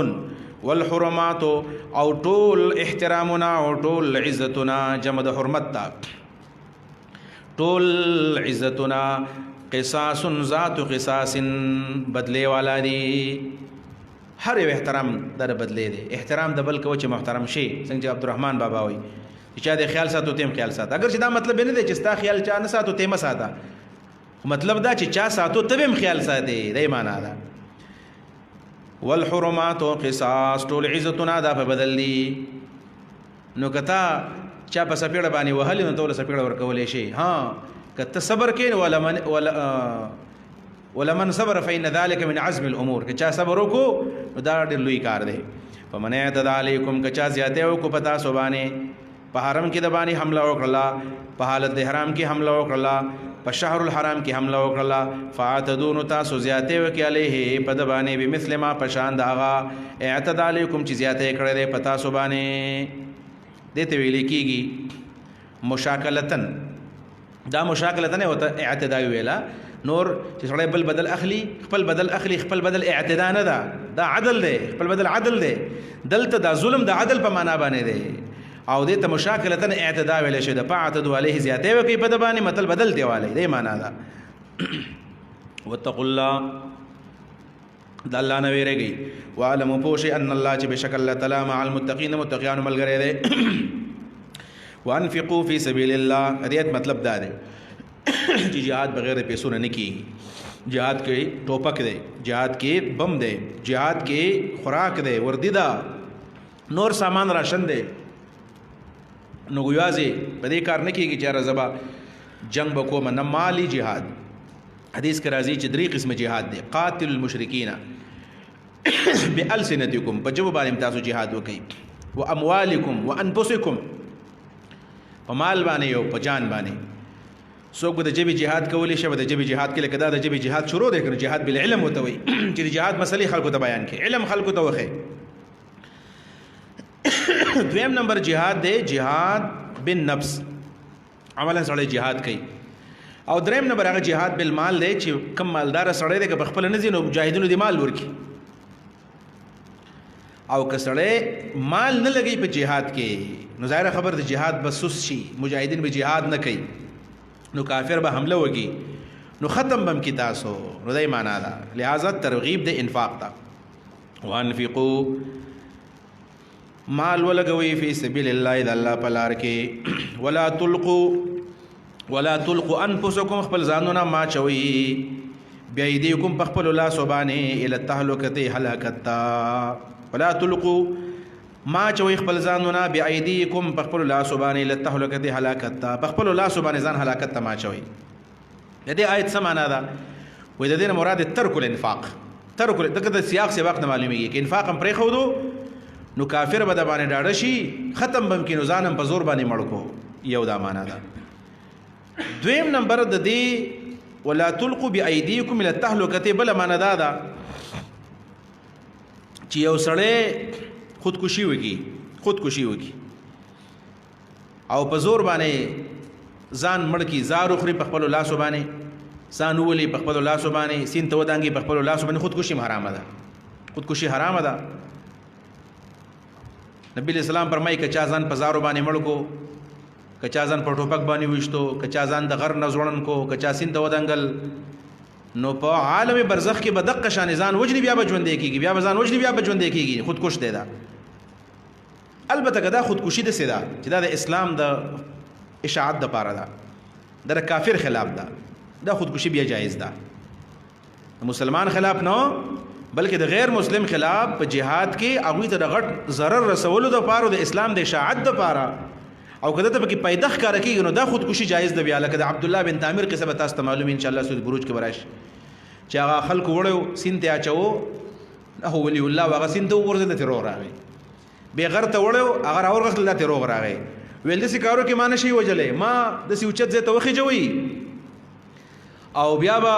Speaker 1: والحرمات او ټول احترامنا او ټول عزتنا، جمع د حرمت تا، ټول عزتنا، قصاص ذات قصاص، بدلے والا دی. هر یو احترام در بدلې دی. احترام د بل کو چې محترم شي. څنګه چې عبدالرحمن بابا وایي چې چا د خیال ساتو تیم خیال ساته. اگر چې دا مطلب نه دی چې ستا خیال چا نه ساتو تیم ساته، مطلب دا چې چا ساتو تبم خیال ساتي، دا معنا ده. والحرمات قصاص، ټول عزتونه دا په بدل دي. نو کتا چا په سپیړه باندې وهل نو ټول سپیړه ورکولې شي. ها کته صبر کین ولمن صبر فإن ذلك من عزم الامور، که چا صبر وکړو دا ډېر لوی کار دی. فمن اعتدى عليكم، که چا زیاته وکړو پتا سو باندې، په حرم کې د باندې حمله وکړه، په حالت د حرام کې حمله وکړه، په شهر الحرام کې حمله وکړه، فاعتدوا تاسو زیاته وکړي علیه په د باندې بمثل ما پشان داغه اعتدى عليكم چې زیاته کړل پتا سو باندې. دته ویل کېږي مشاکلتن، دا مشاکلتن او اعتداء ویلا. نور چې سړی بل بدل اخلي، خپل بدل اخلي، خپل بدل اعتداء نه ده، دا عدل دی. خپل بدل عدل دی. دلته دا ظلم د عدل په معنا باندې دی. او دې ته مشاکلتن اعتداء ویل شي. د فاعتدوا علیه زیاته وکي په د باندې مطلب بدل دی والی، دې معنا ده. واتقوا الله، د الله نه ویریږي. وعلموا پوښي ان الله چې بشک الله تعالی مع المتقین، متقیان ملګری دی. وانفقوا فی سبیل الله، دې مطلب دا دی چې جهاد بغیر پیسو نه کیږي. جهاد کې ټوپک دی، جهاد کې بم دی، جهاد کې خوراک دی، وردی دا، نور سامان راشن دی. نو یوازې په دې کار نه کېږي چې رضبا جنگ بکوم نه. مالی جهاد حدیث کې راځي چې 3 قسم جهاد دی. قاتل المشرکین بألسنتکم، په جواب باندې تاسو جهاد وکړئ، واموالکم وانفسکم، په مال باندې او په جان باندې. څوک به د جبې جهاد کولی شي، به د جبې جهاد کې لکه دا د جبې جهاد شروع دی کنه. جهاد بالعلم وته وي چې جهاد مسلې خلکو ته بیان کړي، علم خلکو ته وخی. دویم نمبر جهاد دی جهاد بالنفس، عملا سړی جهاد کوي. او دریم نمبر هغه جهاد بالمال دی چې کم مالدار سړی دی که په خپل نه ځي نو مجاهدینو دی مال ورکړي. او که سړی مال نه لګي په جهاد کې نو ظاهره خبر د جهاد بسوس شي، مجاهدین به جهاد نه کوي، نو کافر به حمله وکړي، نو ختم بم کی تاسو. نو دای معنا ده. لہذا ترغیب د انفاق ته. وانفقوا، مال ولګوي فی سبیل الله، د الله په لار کې. ولا تلقوا انفسکم، خپل ځانونه ما چوي، بأیدیکم، په خپل لاس باندې، الی التهلکه، هلاکت ته. ولا تلقوا، ما چوي خپل ځانونه، بأیدیکم، په خپل لاس باندې، الی التهلکه، هلاکت ته، په خپل لاس باندې ځان هلاکت ته ما چوي. د دې آیت څه معنا ده؟ وای د دې مراد ترک الانفاق. ترک دغه د سیاق سے وخت معلومیږي چې انفاق هم پرې خو دو نو کافر به د باندې ډاډه شي، ختم بم کې نو ځانم په زور باندې مړ کو. یو دا معنا ده. دویم نمبر د دې ولا تلقوا بأیدیکم الی التهلکه، بل معنا ده چې یو سړی خودکشي وکي او په زور باندې ځان مړ کی، زار خوري په خپل لاسو باندې، ځان ولي په خپل لاسو باندې، سین ته ودانګي په خپل لاسو باندې. خودکشي حرام ده، خودکشي حرام ده. نبی اسلام فرمایي که چا ځان په زارو باندې مړ کو، که چا ځان په ټوپک باندې وشتو، که چا ځان د غر نه ځوړن کو، که چا سین ته ودانګل، نو په عالم برزخ کې به دقه شان ځان وجني، بیا به ژوندې کېږي، بیا به ځان وجني، بیا به ژوندې کېږي. خودکش دی دا. البته که دا خودکشي داسې ده چې دا د اسلام د اشاعت د پاره ده، د کافر خلاف ده، دا خودکشي بیا جایز ده. مسلمان خلاف نه بلکې د غیر مسلم خلاف په جهاد کې هغوی ته د غټ ضرر رسولو د پاره د اسلام د اشاعت د پاره او کده ته پکې پیدا ښکاره کېږي نو دا خودکشي جایز ده. بیا لکه د عبدالله بن تعمیر قصه به تاسو ته معلوم ان شاء الله سود بروج کې براشي چې هغه خلکو وړو سین ته اچو، هغه ولی الله هغه سین ته ورزل ته روغ راغی، به غر ته وړو هغه راورغل ته روغ راغی. ویل دسی کارو کې ما نشي وجلې، ما دسی اوچت زه ته وخی جوړي او بیا با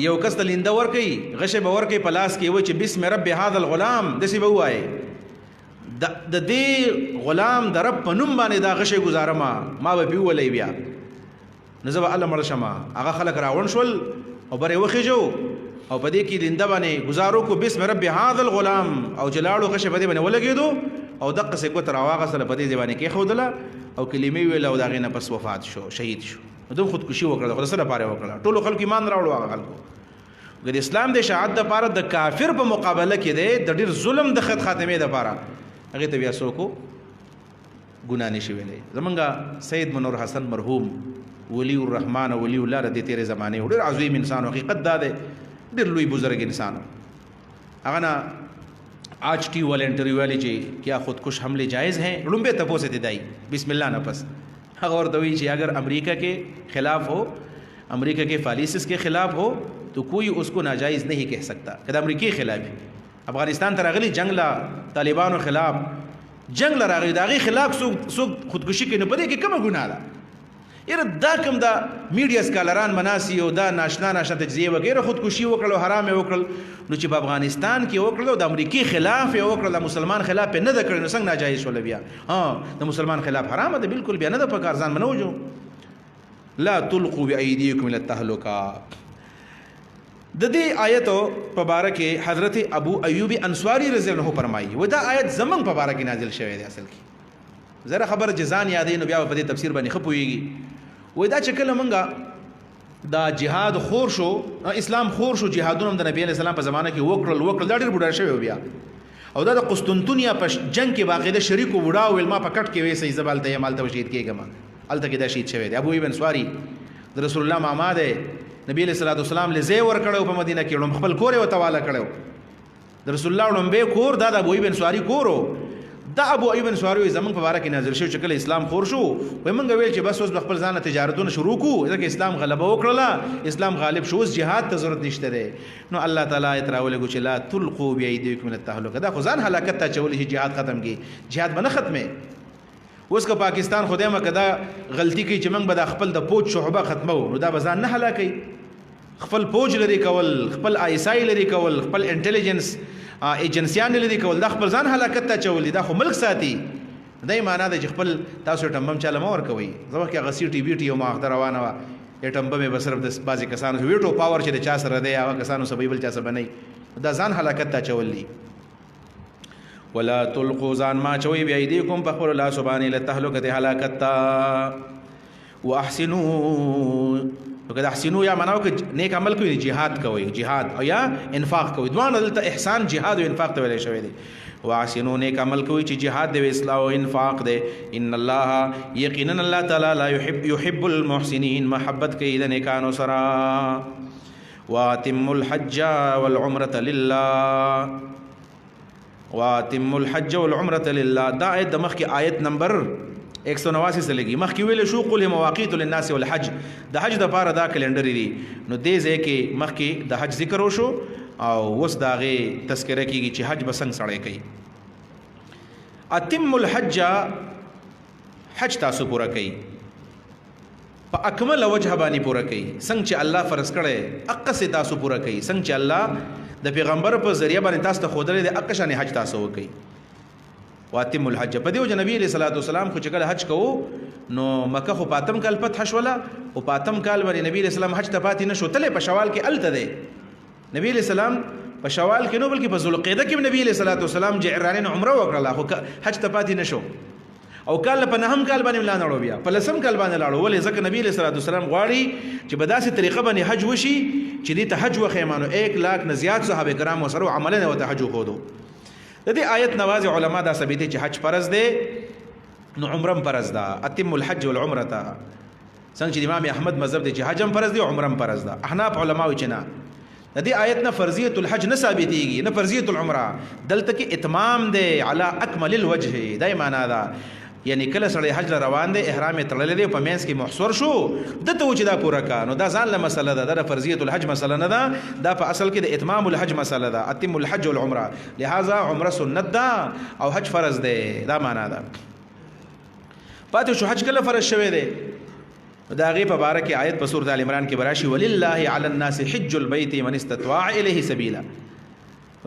Speaker 1: یو کس تلینده ور کوي، غشه به ور کوي پلاس کې وای چې بسم رب هذا الغلام، دسی به وای د دې غلام د رب په نوم باندې دا غشه گزارما، ما به پیولې بیا نزه به الله مړ شمه. هغه خلک راون شول او بره وخی جو او په دې کې لینده باندې گزارو کو بسم رب هذا الغلام او جلاړو غشه په دې باندې ولګېدو او دقه سه کوتر واغه سره په دې ځواني کې خودله او کلمې ویل او دا غینه پس وفات شو، شهید شو. دوی خودکشي وکړه، خو سره پاره وکړه. ټول خلک ایمان راوړو، هغه خلکو د اسلام د شهادت د پاره د کافر په مقابله کې دی د ډیر ظلم د خاتمه د پاره هغه ته بیا سوکو ګنا نشي ویلې. زمونږ سید منور حسن مرحوم ولی الرحمن ولی الله د تیرې زمانه ډیر عظیم انسان حقیقت دا دی ډیر لوی بزرگ انسان هغه نه آج T voluntary वाली जी क्या खुदकुश हमले जायज़ हैं लुम्बे तपो से दिदाई बिस्मिल्लाह नफस और दवी जी अगर अमेरिका के ख़िलाफ़ हो अमेरिका के पॉलिसीज़ के ख़िलाफ़ हो तो कोई उसको नाजायज़ नहीं कह सकता कि अमरीकी ख़िलाफ़ अफ़गानिस्तान तरागली जंग ला तालिबान ख़िलाफ़ जंग ला रागली दागी ख़िलाफ़ सो खुदकुशी के नपदे के कम गुनाह ला यार دا کوم دا میډیا سکالران مناسي او دا ناشنا تجزیه وغیرہ خودکشي وکړو حرام وکړل نو چې په افغانستان کې وکړو د امریکای خلاف وکړل د مسلمان خلاف نه د کړنو څنګه ناجایز شول بیا د مسلمان خلاف حرام ده بالکل بیا نه د پکار ځان منوجو لا تلقوا بأيديكم الى التهلكه د دې آیت په باره کې حضرت ابو ایوب انصاری رضی الله عنه فرمایي و دا آیت زمنګ په باره کې نازل شوی دی اصل کې زره خبر جزان یادې نو بیا په دې تفسیر باندې خپويږي وای دا چې کله مونږه دا جهاد خور شو اسلام خور شو جهادونه د نبی علی السلام په زمانه کې وکړل دا ډېر بډار شوی بیا او دا د قسطنطنیه په جنگ کې باقاعده شریک وډا ویل ما په کټ کې وې سې زبالته یې مالته شهید کېګم الته کې دا شهید شوی دی ابو ابن سواری د رسول الله ماما ده نبی علیہ الصلوۃ والسلام لزی ور کړو په مدینه کې خپل کور او تواله کړو د رسول الله لومبه کور دا د ابو ابن سواری کورو دا ابو ابن سواری زمون په باره کې نازل شو چې کله اسلام خور شو وای مونږ ویل چې بس اوس خپل ځان تجارتونه شروع کو ځکه اسلام غلبه وکړه اسلام غالب شو اوس جهاد ته ضرورت نشته ده نو الله تعالی اتراول کو چې لا تلقوا بأيديكم من التهلكه دا خو ځان هلاکت ته چول شي جهاد ختم کی جهاد بنه ختمه اوس که پاکستان خدای مکه دا غلطی کوي چې موږ به د خپل د پوج شعبه ختمو نو دا بزان نه هلاکي خپل پوج لري کول خپل آیسای لري کول خپل انټيليجنس ایجنسیان لري کول دا خپل ځان هلاکت ته چولې دا خو ملک ساتي دای معنا د خپل تاسو ټمبم چاله مور کوي زما کې غسی ټي وی ټي او ماخ روانه وا ټمبم به صرف د بازي کسانو ویټو پاور چې د چا سره دی هغه کسانو سبې بل چا سره بنئ دا ځان هلاکت ته چولې ولا تلقوا ځان ما چوي بیا ایدیکم په خپل الله سبحانه له تهلکه هلاکت تا واحسنوا وکړه احسنو یا مناو کې نیک عمل کوي jihad کوي jihad او یا انفاق کوي دوه دلته احسان jihad او انفاق ته ویل شوی دی واحسنو نیک عمل کوي چې jihad دی اصلاح او انفاق دی ان الله یقینا الله تعالی لا يحب المحسنين محبت کوي د نیکانو سره واتم الحج والعمره لله واتم الحج والعمره لله دا آیت د مخکې آیت نمبر 189 سے لګي مخکې ویل شو قل مواقیت للناس والحج د حج د پاره دا کلندر دی نو دې ځکه مخکې د حج ذکر وشو او وس داغه تذکرہ کیږي چې حج بسنګ سړی کوي اتم الحج حج تاسو پورا کوي په اکمل وجه باندې پورا کوي څنګه چې الله فرض کړي اقص سے تاسو پورا کوي څنګه چې الله د پیغمبر په ذریعہ باندې تاسو ته خودلې د اقشان حج تاسو وکي واتم الحج په دیو نبی علیہ الصلوۃ والسلام خو چې کله حج کوو نو مکه خو پاتم کال فتح شولا او پاتم کال باندې نبی علیہ السلام حج ته پاتې نشو تله په شوال کې الته دی نبی علیہ السلام په شوال کې نو بلکې په ذوالقعده کې نبی علیہ الصلوۃ والسلام جعرانین عمره وکړه خو حج ته پاتې نشو او کال په نهم کال باندې لاندړو بیا په لسم کال باندې لاړو ولې ځکه نبی علیہ الصلوۃ والسلام غواړي چې په داسې طریقه باندې حج وشي چې دې ته حج وخیمانو 1 لاکھ نه زیات صحابه کرام سره عملونه وته حج خودو د دې آیت نواز علما دا ثابت چې حج فرض دی نو عمرم فرض ده اتم الحج والعمره څنګه چې امام احمد مذهب دی چې حجم فرض دی عمرم فرض ده احناف علما وی چې نه د دې آیت نه فرضیت الحج نه ثابتېږي نه فرضیت العمره دلته کې اتمام دی علی اکمل الوجه دای معنا ده یعنی کله سړی حج روان دی احرام تړلې دی په مینس کې محصور شو دته و چې دا پورا کا نو دا ځان له مسله ده د فرضیت الحج مسله نه ده دا په اصل کې د اتمام الحج مسله ده اتم الحج والعمره لہذا عمره سنت ده او حج فرض دی دا معنا ده پاتې شو حج کله فرض شوی دی دا غي په باره کې آیت په سورۃ ال عمران کې براشي ولله علی الناس حج البيت من استطاع الیه سبیلا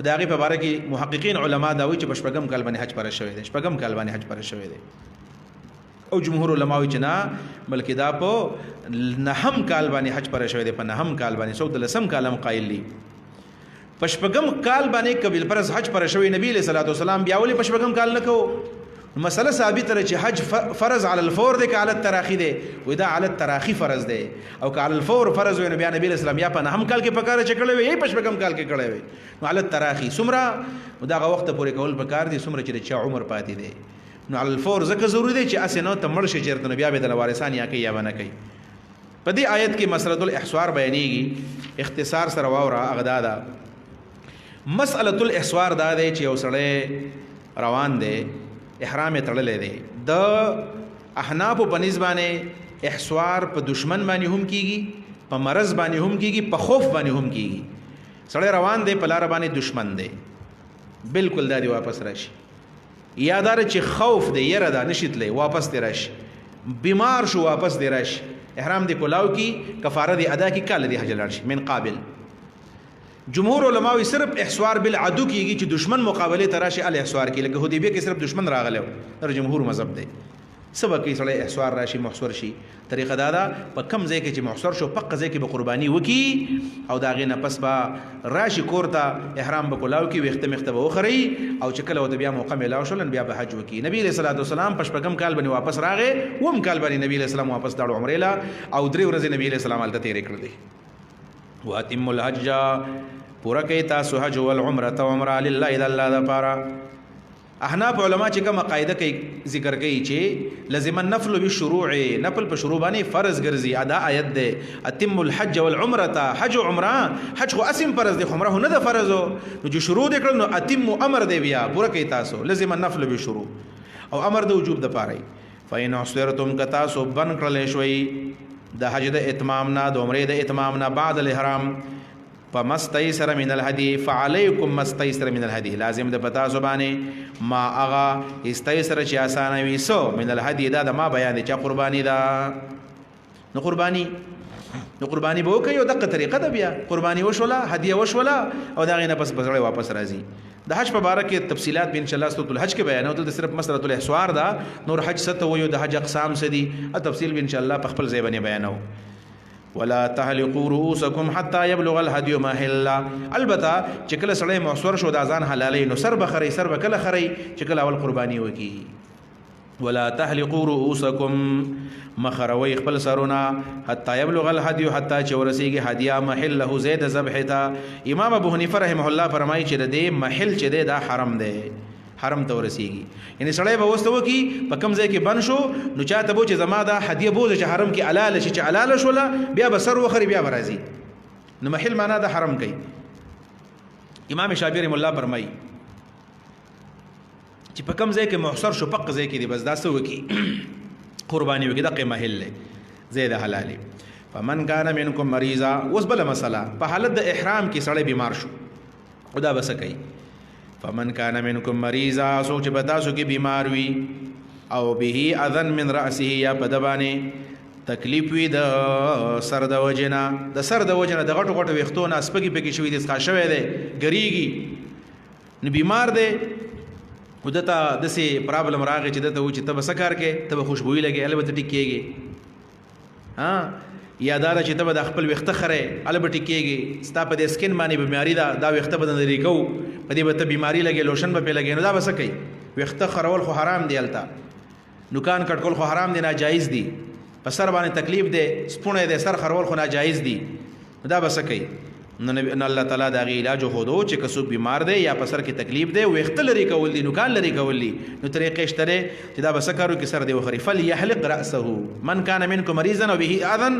Speaker 1: دا غي په باره کې محققین علما دا وایي چې پشپغم کال باندې حج فرض شوی دی شپغم کال باندې حج فرض شوی دی او جمهور علما وایي چې نه بلکې دا په نهم کال باندې حج فرض شوی دی په نهم کال باندې سود لسم کالم قائل دي پشپغم کال باندې قبل فرض حج فرض شوی نبی صلی الله علیه وسلم بیا ولې پشپغم کال نه کو مسله ثابت لري چې حج فرض علی الفور دی که علی التراخی دی وای دا علی التراخی فرض دی او که علی الفور فرض وي نو بیا نبی اسلام یا په نهم کال کې پکاره چې کړی وي یا په شپږم کال کې کړی وي نو علی التراخی څومره دغه وخت پورې کول پکار دي څومره چې چا عمر پاتې دی نو علی الفور ځکه ضروری دی چې اسې نو ته مړ شي چېرته نو بیا به د وارثان یا کوي یا به نه کوي په دې آیت کې مسله الاحصار بیانېږي اختصار سره واوره هغه دا ده مسأله الاحصار دا دی چې یو سړی روان دی احرام تړلې دی د احناف په نسبانه احصار په دشمن باندې هم کیږي په مرض باندې هم کیږي په خوف باندې هم کیږي سړی روان دی په لار باندې دشمن دی بالکل دا دی واپس راشي یادار چې خوف دی یره دا نشیتلې واپس دی راشي بیمار شو واپس دی راشي احرام دی کولاو کی کفاره دی ادا کی کله دی حج لاړ شي من قابل جمهور علماء صرف احصار بالعدو کیږي چې دشمن مقابله تراشي ال احصار کی لکه حدیبیه کې صرف دشمن راغلو در جمهور مذهب دی سبا کې سړی احصار راشي محصور شي طریقه دا په کم ځای کې چې محصور شو په ځای کې به قرباني وکي او دا غي نه پس با راشي کورته احرام به کولاو کی وخت مختبه وخري او چې کله ود بیا موقع ملاو شولن بیا به حج وکي نبی صلی الله علیه وسلم پشپغم کال باندې واپس راغې وم کال باندې نبی صلی الله علیه وسلم واپس داړو عمره لا او درې ورځې نبی صلی الله علیه وسلم تیر کړل دي واتم الحج پورا کوي تاسو حج او عمره عمره لله اذا الله د پاره احناف علما چې کوم قاعده کوي ذکر کوي چې لازم النفل بالشروع نفل په شروع باندې فرض ګرځي ادا آیت ده اتم الحج والعمره حج عمره حج خو اسم فرض دي عمره نه ده فرض نو چې شروع دې کړل نو اتم امر دی بیا پورا کوي تاسو لازم النفل بالشروع او امر د وجوب د پاره فین عسرتم کتا سو بن کړل شوي د حج د اتمام نه د عمره د اتمام نه بعد الاحرام فمستيسر من الهدي فعليكم مستيسر من الهدي لازم د پتا زبانه ما اغا استيسر چې آسان وي سو من الهدي دا ما بیان دي چې قرباني دا نو قرباني به کوي او دغه طریقه ده بیا قرباني وشولا هدیه وشولا او دا غینه پس بزړې واپس راځي د حج په باره کې تفصيلات به ان شاء الله سورۃ الحج کې بیان او ته صرف مسله الاحصار دا نور حج ست ويو د حج اقسام سدي التفصيل به ان شاء الله په خپل ځای باندې بیانو ولا تحلقوا رؤوسكم حتى يبلغ الهدي محله البته چې کله سړی محصور شو د اذان حلالې نو سر بخري سر بکله خري چې کله اول قرباني وکي ولا تحلقوا رؤوسكم مخروي خپل سرونه حتى يبلغ الهدي حتى چې ورسیږي هدیه محله زید ذبحتا امام ابو حنیفه رحمه الله فرمایي چې د محل چې دا حرم دی حرم ته ورسیږي یعنی سړی به وستو کی په کم ځای کې بن شو نو چاته بو چې زما دا هدیه بوزه چې حرم کې حلال شي چې حلال شولا بیا به سر وخري بیا برازي نو محل معنا د حرم کوي امام شافعی رحم الله فرمایي چې په کم ځای کې محصر شو پق ځای کې دی بس دا سو کی قرباني وکي دغه محل زید حلالي فمن كان منكم مريضا وسبل مساله په حالت د احرام کې سړی بیمار شو خدا بس کوي فمن كان منكم مريضا سوچ بتا سو کې بیمار وي او به اذن من راسه یا بدبانه تکلیف وي د سر د وجنا د غټو غټو وختونه سپګي پکې شوی د ښه شوی دی ګریږي نو بیمار دی ودته دسي پرابلم راغی چې دته و چې تب سکار کې تب خوشبوئی لګي البته ټیکيږي ها یادار چې تب د خپل وخت خره البته ټیکيږي ستا په د سکین باندې بیماری دا وخت بدن لري کو په دې به بیماری لګي لوشن به لګي نو دا بس کوي وخت خرول خو حرام دی التا نوکان کټکول خو حرام دی ناجایز دی په سر باندې تکلیف دی سپونه دی سر خرول خو ناجایز دی دا بس کوي نو الله تعالی دا غي علاج خو دو چې کسو بیمار دی یا په سر کې تکلیف دی وخت لري کول دی نوکان لري کول دی نو طریقې شته چې دا بس کارو کې سر دی وخري فليحلق راسه من كان منكم مريضا وبه اذن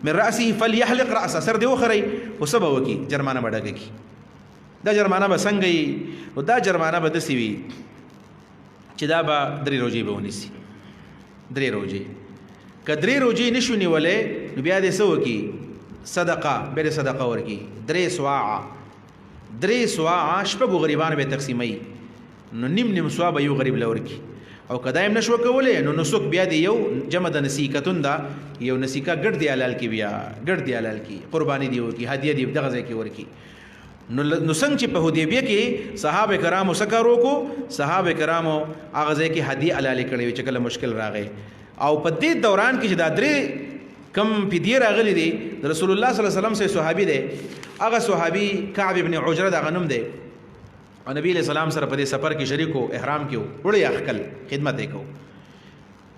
Speaker 1: من راسه فليحلق راسه سر دی وخري وسبب وکي جرمانه بډګي دا جرمانه بسنګي او دا جرمانه به دسی وي چې دا به درې روزي به ونیسي درې روزي کدرې روزي نشو نیولې نو بیا دې سو کی صدقه به صدقه ورکی درې سواع شپږ غریبان به تقسیمي نو نیم سوا به یو غریب لورکی او کدایم نشو کولې نو نسک بیا دی یو جمع د نسیکتون دا یو نسیکا ګډ دی حلال کی بیا ګډ دی حلال کی قربانی دی ورکی هدیه دی دغه ځای کې ورکی نو څنګه چې په حدیبیه کې صحابه کرامو سکارو کو صحابه کرامو هغه ځای کې هدیه حلال کړي چې کله مشکل راغی او په دې دوران کې چې دا درې کم فدیه راغلی دی رسول الله صلی الله علیه وسلم سے صحابي دی هغه صحابي کعب ابن عجره دا غنم دی او نبی علیہ السلام سره په دې سفر کې شریکو احرام کې وړي اخکل خدمت یې کو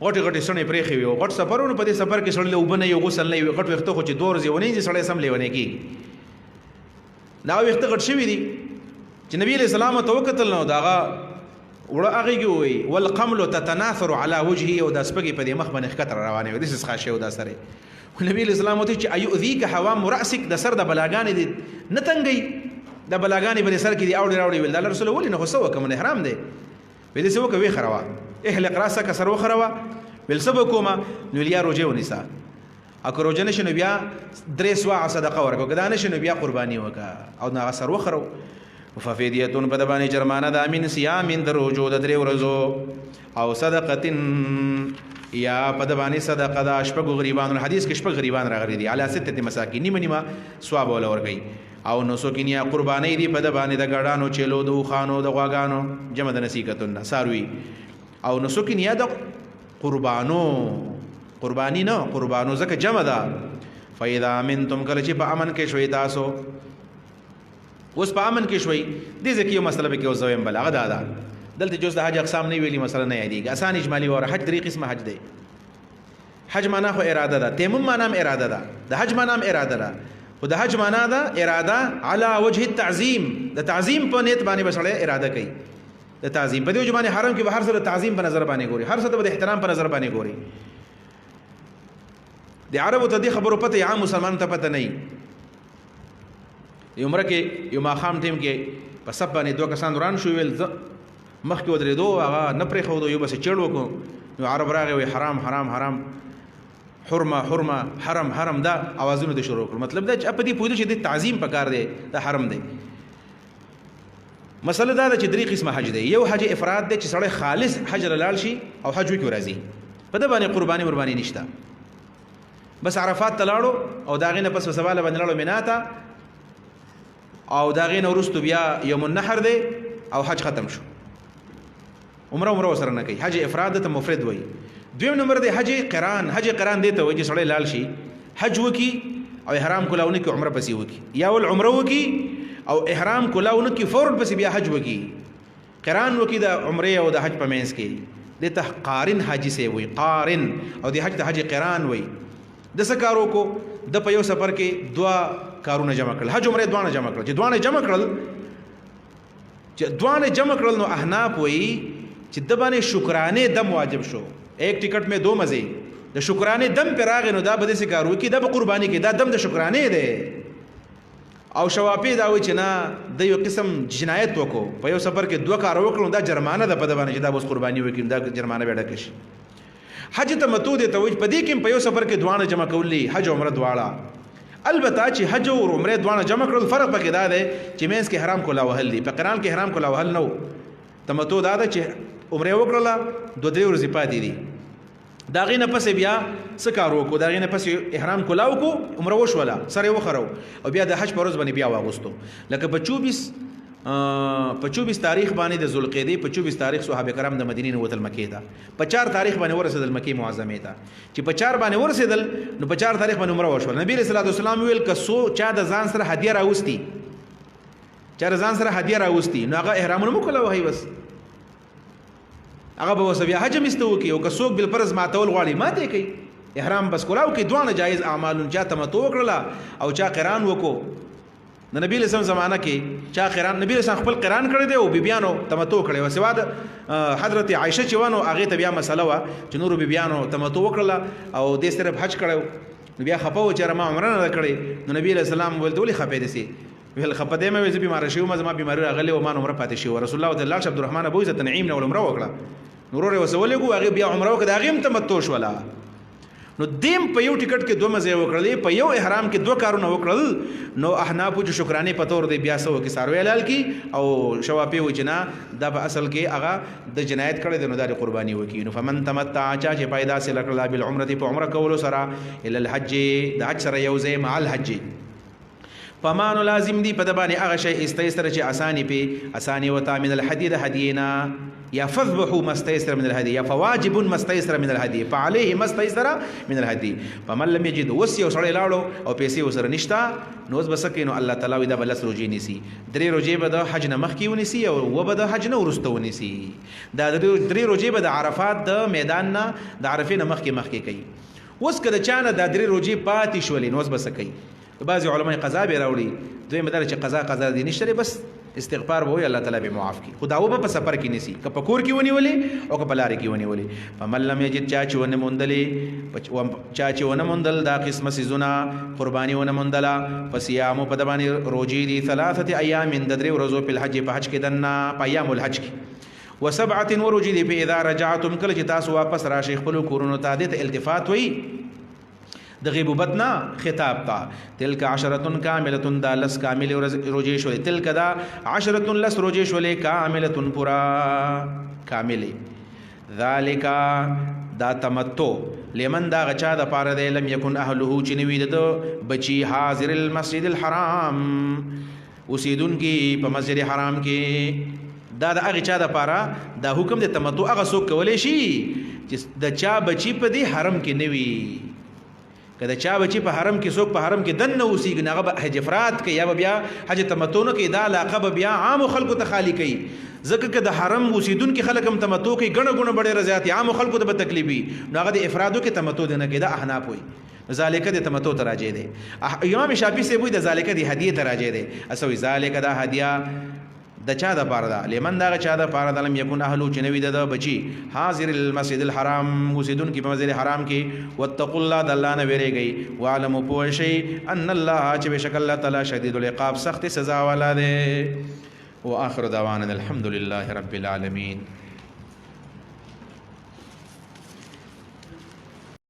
Speaker 1: غټي غټي سړې پرېخي وي غټ سفرونه په دې سفر کې سړې وبنه یو غسل نه وي غټ وخت خو چې دور ځونی دي سړې سم لیونه کې دا وخت غټ شوی دي چې نبی علیہ السلام توکتل نو داغه وړه هغه کې وي والقمل تتناثر على وجهه او د سپګي په دې مخ باندې خطر روانه وي د څه خاصه او دا سره نبی علیہ السلام ته چې ايذيك حوام راسك د سر د بلاګانې دي نه تنګي د بلاګانې په سر کې دی اوړي راوړي ول الله رسول ولې نه خو کوم احرام دی په دې سو کوي خروا احلق راسك سر وخروا بل سبكما نو لیا روجه ونساء اکو روجه نشنو بیا درې سوا صدقه ورکو کدا نشنو بیا قرباني وکا او نه سر وخرو ففدیتون په دبانې جرمانه د امین صيام د روجو د درې ورځو او صدقه یا په دبانې صدقه د شپږ غریبانو حدیث کې شپږ غریبان راغلي دي علی سته مساکین نیمه ثواب ول ورګي او نو سو کینیا قربانې دی په دبانې د غړانو چلو د خوانو د غواګانو جمع د نسیکتون ساروي او نو سو کینیا د قربانی نه قربانو زکه جمع ده فاذا منتم کله چې په امن کې شوي تاسو اوس په امن کې شوي دې ځکه یو مسله به کې وزویم بل هغه دا دلته جز د حج اقسام نه ویلي مسله نه یادېږي آسان اجمالی وره حج درې قسمه حج دی حج معنا خو اراده ده تیمم معنا هم اراده ده د حج معنا هم اراده ده خو د حج معنا ده اراده علی وجه التعظیم د تعظیم په نیت باندې بسړی اراده کوي د تعظیم په دې وجه باندې حرم کې به هر څه د تعظیم په نظر باندې ګوري هر څه د احترام په نظر باندې ګوري د عربو ته دې خبرو پته عام مسلمان ته پته نه یو عمره کې یو ماخام ټیم کې په سب باندې دوه کسان وران شو ویل مخ کې ودرېدو هغه نه پرې خو یو بس چړ وکړو نو عرب راغی وی حرام حرام حرام حرمه حرمه حرم حرم دا اوازونه د شروع کړ مطلب دا چې په دې پوهیدو چې د تعظیم پکار دی د حرم دی مسله دا چې درې قسمه حج دی یو حج افراد دی چې سړی خالص حج لال شي او حج وکړي راځي په دې باندې قرباني نشته بس عرفات تلاړو او داغې نه پس سواله باندې لاړو مناته او داغې نه وروسته بیا یوم النحر دی او حج ختم شو عمره سره نه کوي حج افراد ته مفرد وای دویم نمبر دی حج قران دی ته وای چې سړی لال شي حج وکي او احرام کولاونه کې عمره پسې وکي یا ول عمره وکي او احرام کولاونه کې فورا پسې بیا حج وکي قران وکي د عمره او د حج په مینس کې د ته قارن حج سي وای قارن او د حج ته حج قران وای د سکارو کو د په یو سفر کې دوا کارونه جمع کړل حج عمره دوانه جمع کړل چې دوانه جمع کړل نو احناف وای چې د باندې شکرانه دم واجب شو ایک ټیکټ میں دو مزه د شکرانه دم پر راغې نو دا به د سکارو کې د قرباني کې دا دم د شکرانه دی او شوافی دا وای چې نه د یو قسم جنایت وکړو په یو سفر کې دوه کار وکړو دا جرمانه ده په د باندې چې دا بس قرباني وکړي دا جرمانه به ډکه شي حج تمتع دی ته وای په دې کې په یو سفر کې دوانه جمع کولې حج عمره دواړه البته چې حج او عمره دوانه جمع کړل فرق پکې دا دی چې مینس کې حرام کولا وهل دی په قران کې حرام کولا وهل نو تمتع دا ده چې عمره وکړه دوه درې ورځې پاتې دي دا غینه پس بیا سکارو کو دا غینه پس احرام کولاو کو عمره وشولا سره وخرو او بیا د حج پر ورځ باندې بیا واغستو لکه په 24 تاریخ باندې د ذوالقعده په 24 تاریخ صحابه کرام د مدینې نه وتل مکې ته په 4 تاریخ باندې ورسېدل مکې معظمه ته چې په 4 باندې ورسېدل نو په 4 تاریخ باندې عمره وشول نبی رسول الله صلی الله علیه وسلم ویل کسو چا د ځان سره هدیه راوستي نو هغه احرامونه مکلو هي بس هغه به وسبیا حج مستو کی او کڅوک بل فرض ماتول غواړي ماته کوي احرام بس کولاو کې دوانه جایز اعمال چا تمتع وکړه او چا قران وکړو د نبی له زمانہ کې چا قران نبی له خپل قران کړی دی او بیبيانو تمتع کړی و سوا د حضرت عائشه چې ونه هغه ته بیا مسله وا چې نور بیبيانو تمتع وکړه او د صرف حج کړو بیا خپو چې ما عمره نه کړی نو نبی له سلام ولدولي خپې دي ویل خپدې مې وځي بیمار شو ما بیماری راغلی او ما عمره پاتې شو رسول الله صلی الله علیه عبدالرحمن ابو عزت نعیم نو عمره وکړه نورور وسولې کو هغه بیا عمره وکړه هغه تمتع شولا نو دیم په یو ټیکټ کې دوه مزه وکړلې په یو احرام کې دوه کارونه وکړل نو احناف چې شکرانه پتور دی بیا سو کې ساروی حلال کی او شوافی و چې نه دا په اصل کې هغه د جنایت کړي د نو د قرباني وکي نو فمن تمتع چا چې پیدا سره کړل بالعمره په عمره کولو سره ال الحج د حج سره یو ځای مع الحج فمانو لازم دی په د باندې هغه شی استیسر چې اسانی په اسانی وتا من الحديد هدینا یا فذبحوا ما استيسر من الهدي یا فواجب ما استيسر من الهدي فعليه ما استيسر من الهدي فمن لم يجد وسي وسړی لاړو او پیسې وسره نشتا نو بسکینو الله تعالی دا بلس روجي نسی درې روجي به د حج نه مخکې ونیسي او و به د حج نه ورسته ونیسي دا درې روجي به د عرفات د میدان نه د عرفې نه مخکې کوي اوس که د چانه دا درې روجي پاتې شولې نو بسکي بعض علماء قضا به راوړي دوی مدار چې قضا دي نشته بس استغفار به وي الله تعالی به معاف کی خدا و په سفر کې نسی که په کور کې ونیولې او که په لار کې ونیولې فمن لم یجد چا چې ونه موندل دا قسمه سيزونه قرباني ونه موندلا فصيام په دبانې روزي دي 3 ایام د درې ورځو په حج کې دنا په ایام الحج کې و7 ورځې دي په اذا رجعتم کله چې تاسو واپس راشي خپل کورونو ته د التفات وي د غیبوبتنا خطاب تا تلک عشرتن کاملتن دا لس کامل روجے شولے تلک دا عشرتن لس روجے شولے کاملتن پورا کاملی ذالکا دا تمتو لمن دا غچا دا پار دے لم یکن اهلهو چنوی دا بچی حاضر المسجد الحرام اسیدن کی پا مسجد حرام کی دا اغچا دا پارا دا حکم دے تمتو اغا سوک کولے شی دا چا بچی پا دی حرم کی نوی کله چا بچی په حرم کې څوک په حرم کې دن نه اوسېږي نو هغه حج افراد کوي یا بیا حج تمتع نه کوي دا علاقه بیا عام خلکو ته خالی کوي ځکه که د حرم اوسیدونکو خلک هم تمتع کوي ګڼه ډېره زیات عام خلکو ته به تکلیف وي نو هغه د افرادو کې تمتع نه کوي دا احناف وي ذالک د تمتع ته راجع دی امام شافعي صاحب وایي د ذالک د هدیه ته راجع دی اسوي ذالک دا هدیه د چا د پاره ده لمن دا چا د پاره ده لم یکن اهلو چنوی د بچی حاضر المسجد الحرام وسیدون کی په مسجد حرام کې واتقوا الله د الله نه ویریږي وعلموا پوشی ان الله چې بشک الله تعالی شدید العقاب سخت سزا والا ده واخر دعوانا الحمد لله رب العالمین.